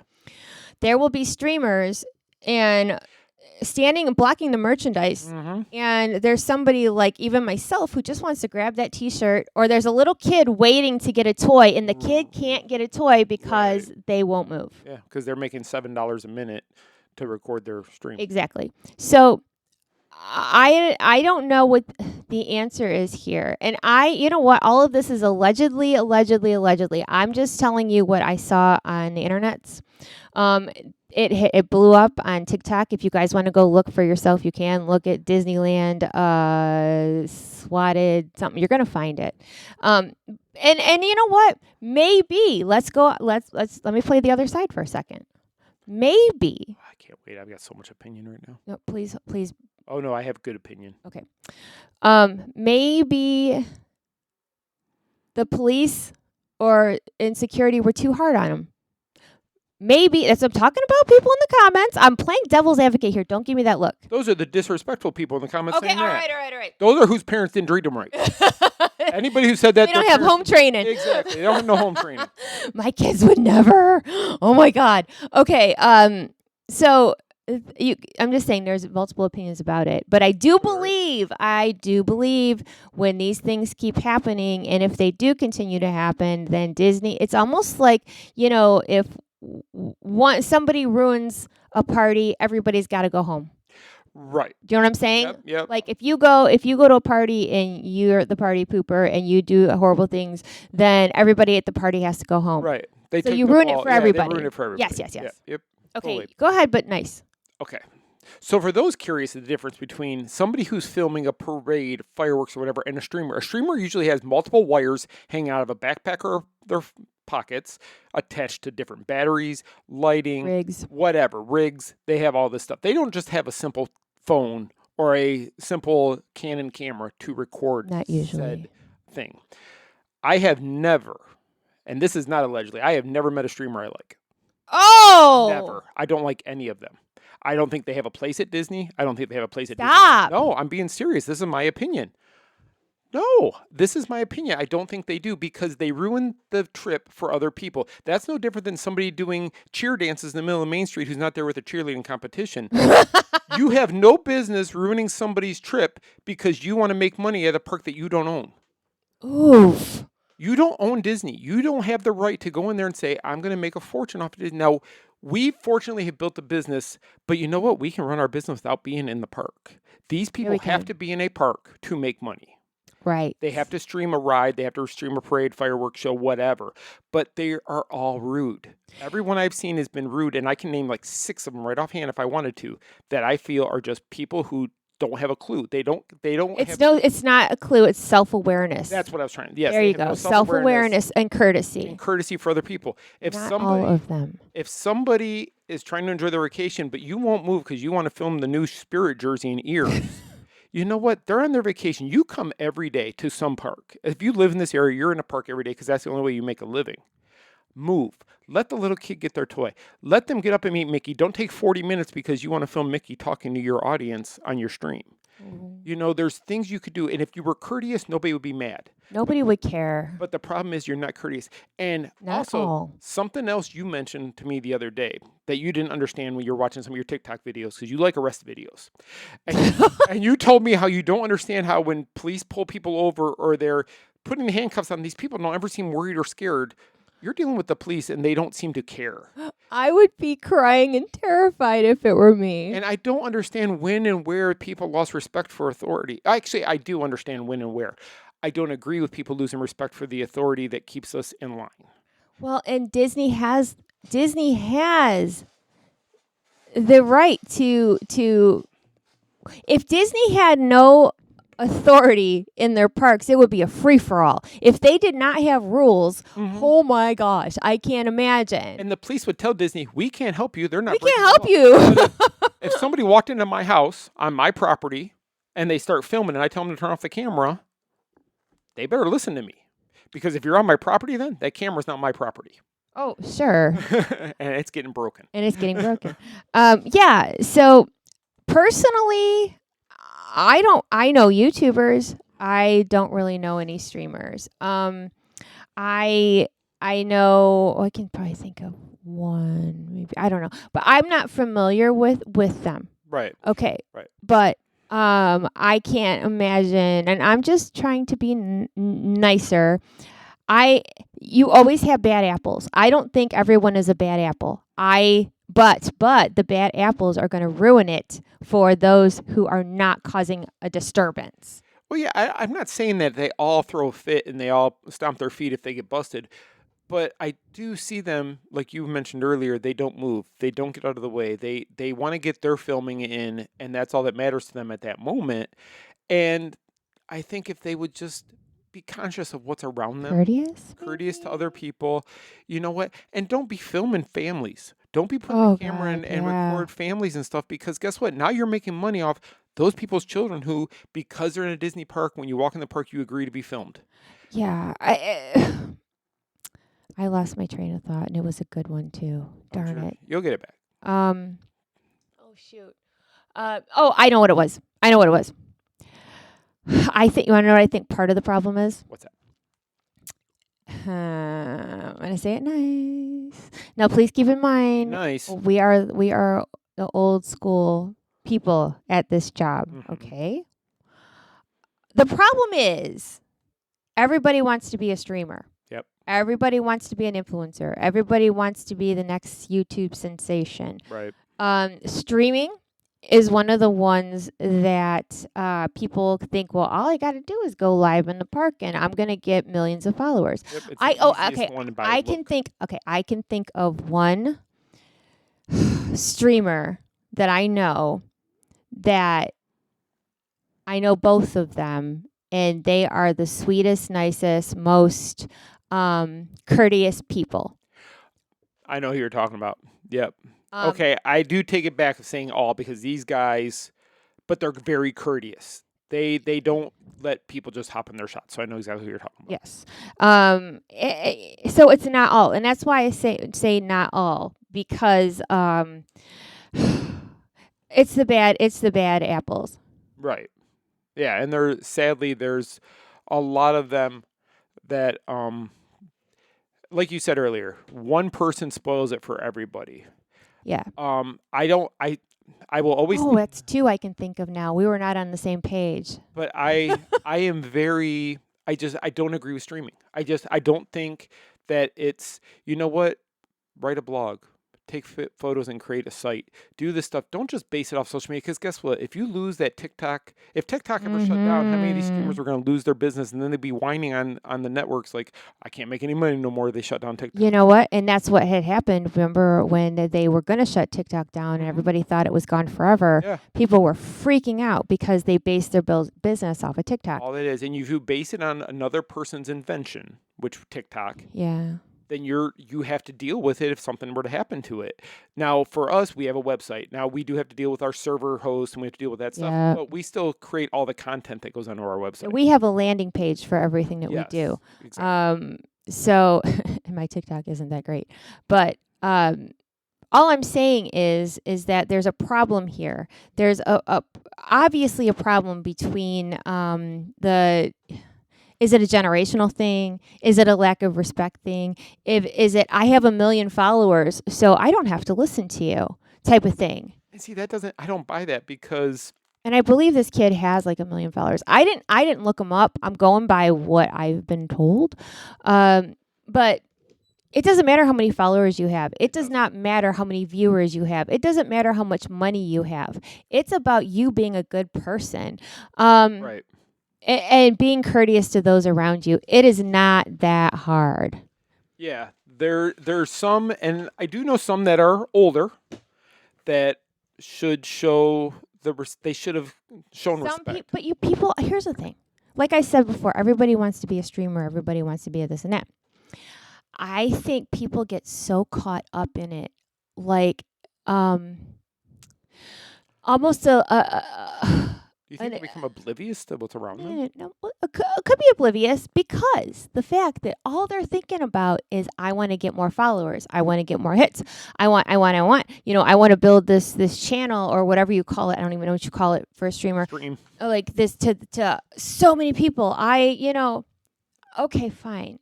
There will be streamers and standing and blocking the merchandise, and there's somebody like even myself who just wants to grab that T-shirt, or there's a little kid waiting to get a toy, and the kid can't get a toy because they won't move. Yeah, because they're making $7 a minute to record their stream. Exactly. So I don't know what the answer is here, and you know what? All of this is allegedly. I'm just telling you what I saw on the internets. it blew up on TikTok. If you guys want to go look for yourself, you can look at Disneyland swatted something. You're gonna find it. And you know what? Maybe let me play the other side for a second. Maybe. I can't wait. I've got so much opinion right now. No, please. Oh no, I have good opinion. Okay. Maybe the police or insecurity were too hard on him. Maybe that's what I'm talking about. People in the comments. I'm playing devil's advocate here. Don't give me that look. Those are the disrespectful people in the comments Okay, saying all that. right. Those are whose parents didn't treat them right. Anybody who said that They don't have home training. Exactly. They don't have no home training. My kids would never. Oh my God. Okay. So I'm just saying there's multiple opinions about it, but I do believe when these things keep happening, and if they do continue to happen, then Disney, it's almost like, if somebody ruins a party, everybody's got to go home. Right. Do you know what I'm saying? Yep. Like if you go to a party and you're the party pooper and you do horrible things, then everybody at the party has to go home. Right. So you ruin it for everybody. They ruin it for everybody. Yes. Yep. Okay, Totally. go ahead, but nice. Okay. So for those curious, the difference between somebody who's filming a parade, fireworks or whatever, and a streamer. A streamer usually has multiple wires hanging out of a backpack or their pockets attached to different batteries, lighting, rigs. They have all this stuff. They don't just have a simple phone or a simple Canon camera to record said thing. I have never, and this is not allegedly, I have never met a streamer I like. Oh! Never. I don't like any of them. I don't think they have a place at Disney. I don't think they have a place at Stop. Disney. No, I'm being serious. This is my opinion. No, this is my opinion. I don't think they do because they ruin the trip for other people. That's no different than somebody doing cheer dances in the middle of Main Street who's not there with a cheerleading competition. You have no business ruining somebody's trip because you want to make money at a park that you don't own. Oof. You don't own Disney. You don't have the right to go in there and say, I'm going to make a fortune off of Disney. Now, we fortunately have built a business, but you know what? We can run our business without being in the park. These people have to be in a park to make money. Right. They have to stream a ride. They have to stream a parade, fireworks show, whatever. But they are all rude. Everyone I've seen has been rude, and I can name like 6 of them right offhand if I wanted to, that I feel are just people who don't have a clue. They don't It's not a clue, it's self-awareness. That's what I was trying to. Yes. There you go. Self-awareness and courtesy. And courtesy for other people. Not all of them. If somebody is trying to enjoy their vacation, but you won't move because you want to film the new Spirit jersey and ears, you know what? They're on their vacation. You come every day to some park. If you live in this area, you're in a park every day because that's the only way you make a living. Move. Let the little kid get their toy. Let them get up and meet Mickey. Don't take 40 minutes because you want to film Mickey talking to your audience on your stream. Mm-hmm. There's things you could do. And if you were courteous, nobody would be mad. Nobody would care. But the problem is you're not courteous. And not also, all. Something else you mentioned to me the other day that you didn't understand when you were watching some of your TikTok videos because you like arrest videos. And you told me how you don't understand how when police pull people over or they're putting handcuffs on, these people don't ever seem worried or scared. You're dealing with the police and they don't seem to care. I would be crying and terrified if it were me. And I don't understand when and where people lost respect for authority. Actually, I do understand when and where. I don't agree with people losing respect for the authority that keeps us in line. Well, and Disney has the right to if Disney had no authority in their parks, it would be a free-for-all. If they did not have rules, oh my gosh, I can't imagine. And the police would tell Disney, we can't help you. They're not. We can't help you. If somebody walked into my house on my property and they start filming and I tell them to turn off the camera, they better listen to me. Because if you're on my property, then that camera's not my property. Oh, sure. And it's getting broken. Yeah. So personally, I know YouTubers. I don't really know any streamers. I know, I can probably think of one, maybe, I don't know, but I'm not familiar with them. Right. Okay. Right. But I can't imagine, and I'm just trying to be nicer. You always have bad apples. I don't think everyone is a bad apple. But the bad apples are going to ruin it for those who are not causing a disturbance. Well, yeah, I'm not saying that they all throw a fit and they all stomp their feet if they get busted. but I do see them, like you mentioned earlier, they don't move. They don't get out of the way. They want to get their filming in, and that's all that matters to them at that moment. And I think if they would just be conscious of what's around them, courteous to other people, you know what? And don't be filming families. Don't be putting the camera in and record families and stuff, because guess what? Now you're making money off those people's children who, because they're in a Disney park, when you walk in the park, you agree to be filmed. Yeah. I lost my train of thought, and it was a good one too. Darn it. You'll get it back. Oh shoot. I know what it was. I think, you want to know what I think part of the problem is? What's that? I'm gonna say it nice. Now, please keep in mind, Nice. we are the old school people at this job. Mhm. Okay. The problem is, everybody wants to be a streamer. Yep. Everybody wants to be an influencer. Everybody wants to be the next YouTube sensation. Right. Streaming is one of the ones that people think, well, all I got to do is go live in the park and I'm going to get millions of followers. Yep, it's the easiest one by I can think of one streamer that I know both of them, and they are the sweetest, nicest, most courteous people. I know who you're talking about. Yep. Okay, I do take it back of saying all, because these guys, but they're very courteous. They don't let people just hop in their shots. So I know exactly who you're talking about. Yes. So it's not all, and that's why I say not all, because it's the bad apples. Right. Yeah, and there's a lot of them that like you said earlier, one person spoils it for everybody. Yeah. I will always that's two I can think of now. We were not on the same page. But I am very, I don't agree with streaming. I don't think that it's, you know what? Write a blog, take photos and create a site. Do this stuff. Don't just base it off social media, because guess what? If you lose that TikTok, if TikTok ever shut down, how many of these streamers were going to lose their business, and then they'd be whining on the networks like, I can't make any money no more. They shut down TikTok. You know what? And that's what had happened. Remember when they were going to shut TikTok down and everybody thought it was gone forever? Yeah. People were freaking out because they based their business off of TikTok. All it is. And if you base it on another person's invention, which TikTok, yeah, then you have to deal with it if something were to happen to it. Now, for us, we have a website. Now, we do have to deal with our server host, and we have to deal with that stuff. Yep. But we still create all the content that goes onto our website. We have a landing page for everything that we do. Exactly. So, and my TikTok isn't that great. But all I'm saying is that there's a problem here. There's obviously a problem between is it a generational thing? Is it a lack of respect thing? Is it I have 1 million followers, so I don't have to listen to you type of thing? And see, I don't buy that, because. And I believe this kid has like 1 million followers. I didn't look him up. I'm going by what I've been told. But it doesn't matter how many followers you have. It does not matter how many viewers you have. It doesn't matter how much money you have. It's about you being a good person. Right. And being courteous to those around you. It is not that hard. Yeah, there's some, and I do know some that are older that should show they should have shown respect. But you people, here's the thing. Like I said before, everybody wants to be a streamer. Everybody wants to be a this and that. I think people get so caught up in it, like almost Do you think they become oblivious to what's around them? No, could be oblivious, because the fact that all they're thinking about is, I want to get more followers, I want to get more hits, I want. You know, I want to build this channel or whatever you call it. I don't even know what you call it for a streamer. Stream. Like this to so many people. Okay, fine.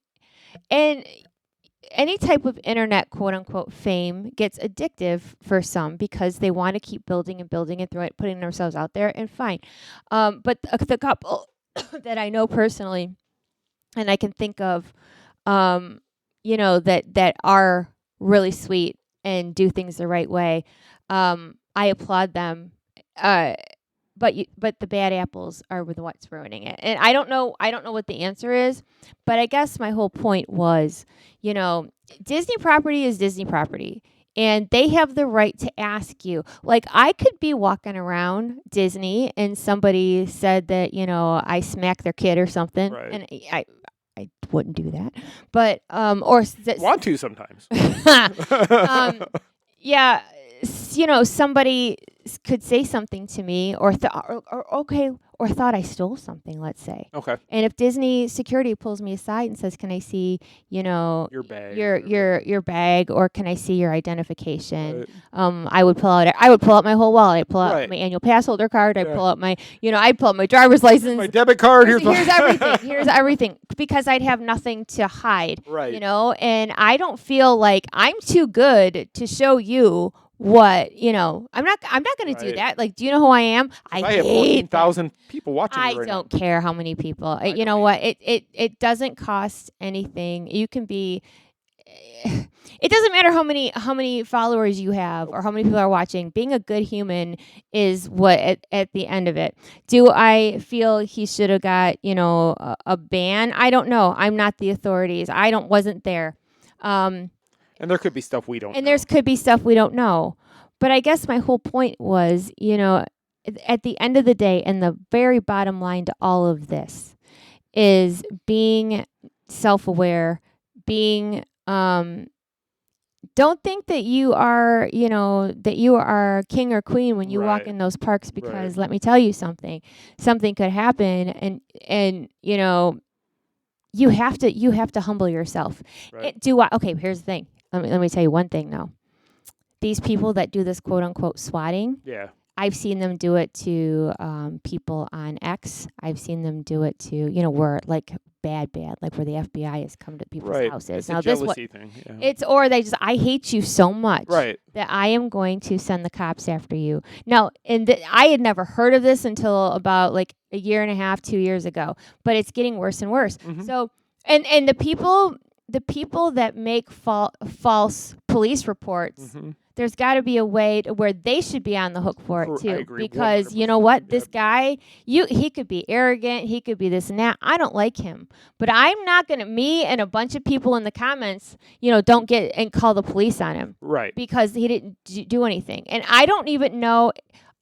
And any type of internet quote unquote fame gets addictive for some, because they want to keep building and putting themselves out there, and fine. But the couple that I know personally, and I can think of, that are really sweet and do things the right way, I applaud them. but the bad apples are with what's ruining it. And I don't know what the answer is, but I guess my whole point was, Disney property is Disney property. And they have the right to ask you. Like, I could be walking around Disney and somebody said that, I smacked their kid or something. Right. And I wouldn't do that. But, Want to sometimes. Yeah, somebody could say something to me or thought I stole something, let's say. Okay. And if Disney security pulls me aside and says, "Can I see, your bag, your bag, or can I see your identification?" Right. I would pull out my whole wallet. I'd pull out my annual pass holder card. I'd pull out my, I'd pull out my driver's license, my debit card. Here's everything. Here's everything, because I'd have nothing to hide. Right. And I don't feel like I'm too good to show you what, I'm not going to do that. Like, do you know who I am? I have 14,000 people watching me right now. I don't care how many people. You know what? It doesn't cost anything. You can be. It doesn't matter how many followers you have or how many people are watching. Being a good human is what at the end of it. Do I feel he should have got a ban? I don't know. I'm not the authorities. Wasn't there. And there could be stuff we don't know. And there could be stuff we don't know. But I guess my whole point was, at the end of the day, and the very bottom line to all of this is being self-aware, being, don't think that you are, that you are king or queen when you walk in those parks, because let me tell you something could happen, and you have to humble yourself. Right. Okay, here's the thing. Let me tell you one thing, though. These people that do this quote-unquote swatting, I've seen them do it to people on X. I've seen them do it to, where, like, bad, like where the FBI has come to people's houses. It's now, a jealousy thing. Yeah. Or they just, I hate you so much that I am going to send the cops after you. Now, I had never heard of this until about, like, a year and a half, 2 years ago. But it's getting worse and worse. Mm-hmm. So, and the people that make false police reports, there's got to be a way to where they should be on the hook for it too. I agree, because 100%. You know what, this guy, he could be arrogant, he could be this and that. I don't like him, but I'm not gonna. Me and a bunch of people in the comments, don't get and call the police on him, right? Because he didn't do anything, and I don't even know.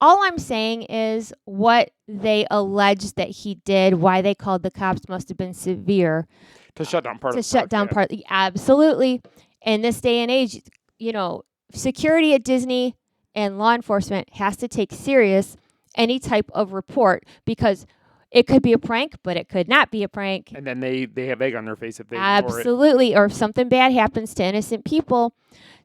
All I'm saying is what they alleged that he did. Why they called the cops must have been severe. To shut down part. Absolutely. In this day and age, security at Disney and law enforcement has to take serious any type of report, because it could be a prank, but it could not be a prank. And then they have egg on their face if they absolutely, or if something bad happens to innocent people.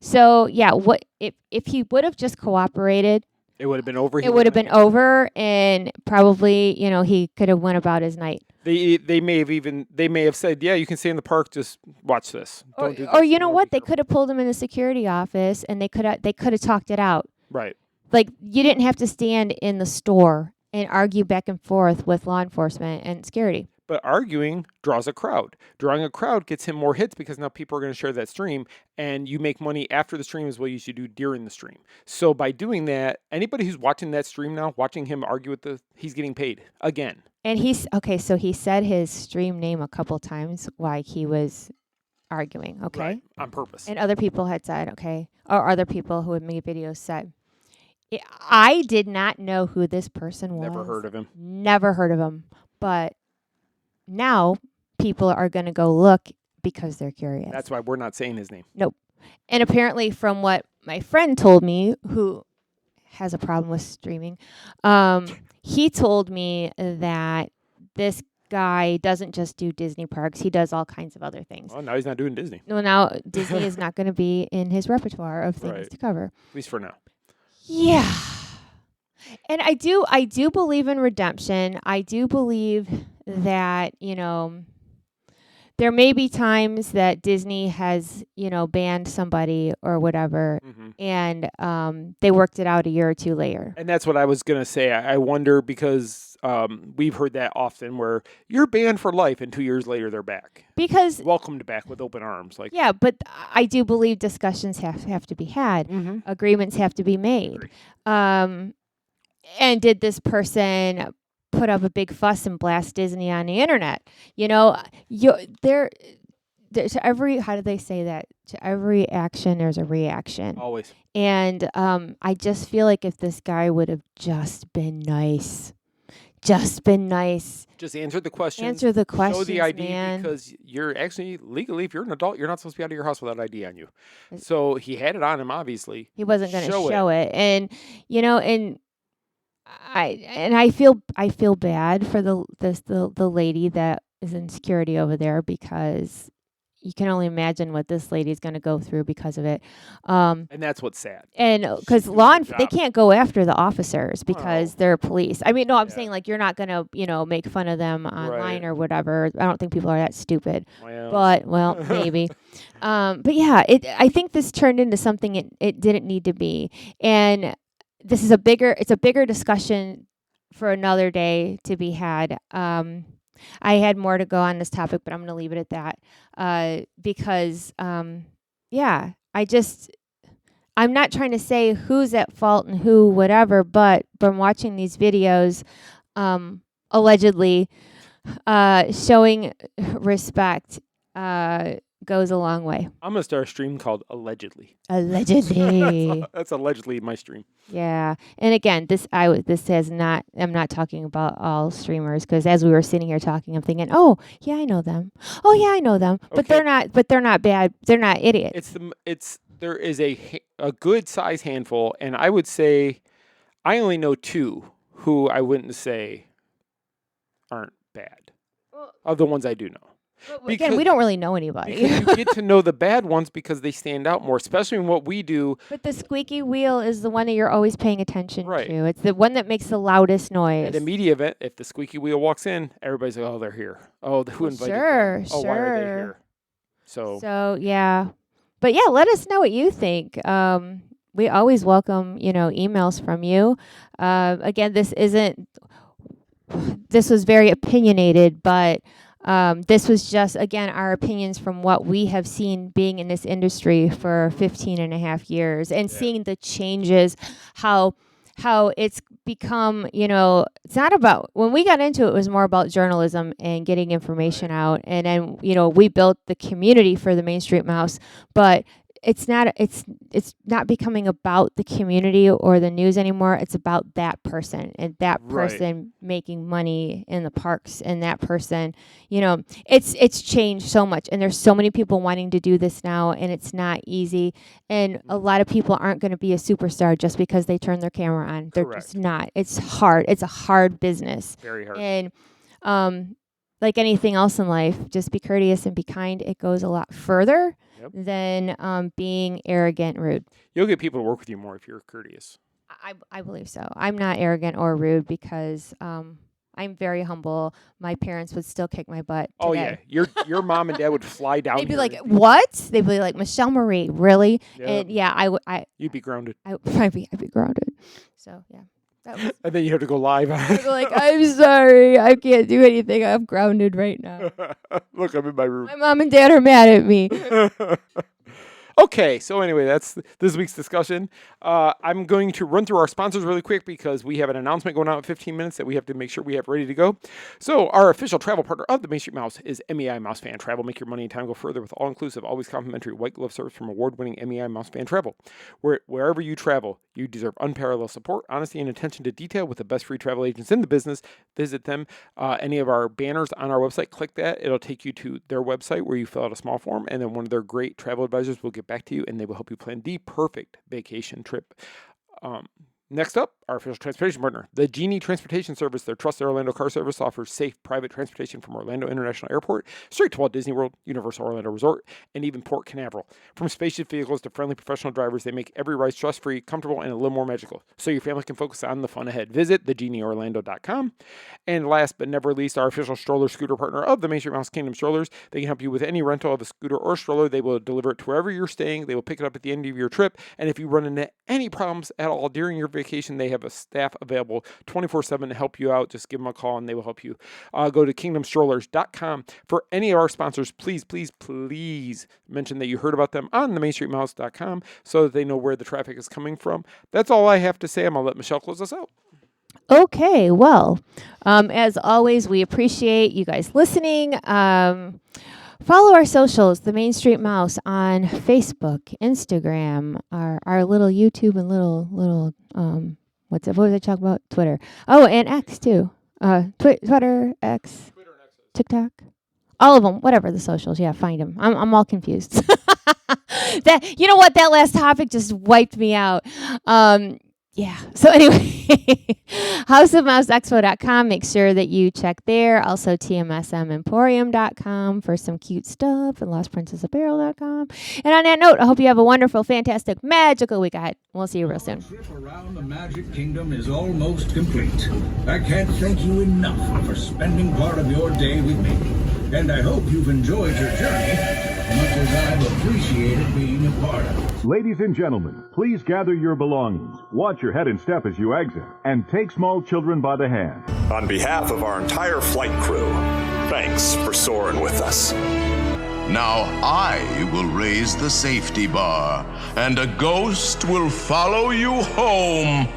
So yeah, what if he would have just cooperated? It would have been over. It would have been over, and probably, he could have went about his night. They may have said, yeah, you can stay in the park, just watch this. Don't do this. Or you know what? They could have pulled him in the security office, and they could have talked it out. Right. Like, you didn't have to stand in the store and argue back and forth with law enforcement and security. But arguing draws a crowd. Drawing a crowd gets him more hits, because now people are going to share that stream, and you make money after the stream as well you should do during the stream. So by doing that, anybody who's watching that stream now, watching him argue he's getting paid again. And so he said his stream name a couple times while he was arguing, okay? Right, on purpose. And other people had said, okay, or other people who had made videos said, I did not know who this person was. Never heard of him. But now people are going to go look because they're curious. That's why we're not saying his name. Nope. And apparently, from what my friend told me, who has a problem with streaming, he told me that this guy doesn't just do Disney parks. He does all kinds of other things. Oh, now he's not doing Disney. No, now Disney is not going to be in his repertoire of things to cover. At least for now. Yeah. And I do believe in redemption. I do believe that, there may be times that Disney has, banned somebody or whatever, and they worked it out a year or two later. And that's what I was going to say. I wonder, because we've heard that often, where you're banned for life and 2 years later they're back. Because welcomed back with open arms. Yeah, but I do believe discussions have to be had. Agreements have to be made. And did this person put up a big fuss and blast Disney on the internet? You know, to every, how do they say that? To every action, there's a reaction. Always. And I just feel like if this guy would have just been nice. Just answer the questions. Answer the questions, Show the ID, man. because you're actually legally, if you're an adult, you're not supposed to be out of your house without ID on you. So he had it on him, obviously. He wasn't going to show it. And, you know, and I feel bad for the lady that is in security over there, because you can only imagine what this lady's going to go through because of it. And that's what's sad. And because they can't go after the officers because they're police. I mean, no, I'm saying like you're not going to, you know, make fun of them online or whatever. I don't think people are that stupid. Well, maybe. But yeah, I think this turned into something it didn't need to be. And this is a bigger discussion for another day to be had. I had more to go on this topic, but I'm going to leave it at that because, I'm not trying to say who's at fault and who whatever, but from watching these videos, allegedly showing respect goes a long way. I'm going to start a stream called Allegedly. Allegedly. That's allegedly my stream. Yeah. And again, I'm not talking about all streamers, because as we were sitting here talking, I'm thinking, oh yeah, I know them. But they're not bad. They're not idiots. There is a good size handful. And I would say I only know 2 who I wouldn't say aren't bad of the ones I do know. Again, we don't really know anybody. Because you get to know the bad ones because they stand out more, especially in what we do. But the squeaky wheel is the one that you're always paying attention to. It's the one that makes the loudest noise. At a media event, if the squeaky wheel walks in, everybody's like, oh, they're here. Oh, who invited them? Oh, why are they here? So yeah. But yeah, let us know what you think. We always welcome, emails from you. Again, this was very opinionated, but this was just, again, our opinions from what we have seen being in this industry for 15 and a half years and seeing the changes, how it's become, it's not about, when we got into it, it was more about journalism and getting information out. And then, we built the community for the Main Street Mouse, but it's not becoming about the community or the news anymore. It's about that person and that person making money in the parks, and that person, it's changed so much, and there's so many people wanting to do this now, and it's not easy. And a lot of people aren't going to be a superstar just because they turn their camera on. They're just not. It's hard. It's a hard business. Very hard. And like anything else in life, just be courteous and be kind. It goes a lot further than being arrogant and rude. You'll get people to work with you more if you're courteous. I believe so. I'm not arrogant or rude because I'm very humble. My parents would still kick my butt today. Oh, yeah. Your mom and dad would fly down They'd be here. like, what? They'd be like, Michele Marie, really? Yep. And yeah, You'd be grounded. I'd be grounded. So, yeah. And then you have to go live. I'd be like, I'm sorry. I can't do anything. I'm grounded right now. Look, I'm in my room. My mom and dad are mad at me. Okay, so anyway, that's this week's discussion. I'm going to run through our sponsors really quick because we have an announcement going out in 15 minutes that we have to make sure we have ready to go. So our official travel partner of the Main Street Mouse is MEI Mouse Fan Travel. Make your money and time go further with all-inclusive, always complimentary white glove service from award-winning MEI Mouse Fan Travel. Wherever you travel, you deserve unparalleled support, honesty, and attention to detail with the best free travel agents in the business. Visit them. Any of our banners on our website, click that. It'll take you to their website where you fill out a small form, and then one of their great travel advisors will get back to you, and they will help you plan the perfect vacation trip. Next up, our official transportation partner, the Genie Transportation Service. Their trusted Orlando car service offers safe private transportation from Orlando International Airport straight to Walt Disney World, Universal Orlando Resort, and even Port Canaveral. From spacious vehicles to friendly professional drivers, they make every ride stress-free, comfortable, and a little more magical, so your family can focus on the fun ahead. Visit thegenieorlando.com. And last but never least, our official stroller scooter partner of the Main Street Mouse Kingdom Strollers. They can help you with any rental of a scooter or stroller. They will deliver it to wherever you're staying. They will pick it up at the end of your trip. And if you run into any problems at all during your vacation, they have a staff available 24/7 to help you out. Just give them a call and they will help you. Go to kingdomstrollers.com. For any of our sponsors, please mention that you heard about them on the mainstreetmouse.com so that they know where the traffic is coming from. That's all I have to say. I'm going to let Michele close us out. Okay, well, as always, we appreciate you guys listening. Follow our socials, the Main Street Mouse, on Facebook, Instagram, our little YouTube and little what was I talking about? Twitter. Oh, and X too. Twitter, X, TikTok, all of them. Whatever the socials, yeah, find them. I'm all confused. That, you know what? That last topic just wiped me out. Yeah. So anyway, houseofmouseexpo.com. Make sure that you check there. Also tmsmemporium.com for some cute stuff, and lostprincessapparel.com. And on that note, I hope you have a wonderful, fantastic, magical week ahead. We'll see you real soon. Our trip around the Magic Kingdom is almost complete. I can't thank you enough for spending part of your day with me. And I hope you've enjoyed your journey as much as I've appreciated being a part of it. Ladies and gentlemen, please gather your belongings, watch your head and step as you exit, and take small children by the hand. On behalf of our entire flight crew, thanks for soaring with us. Now I will raise the safety bar, and a ghost will follow you home.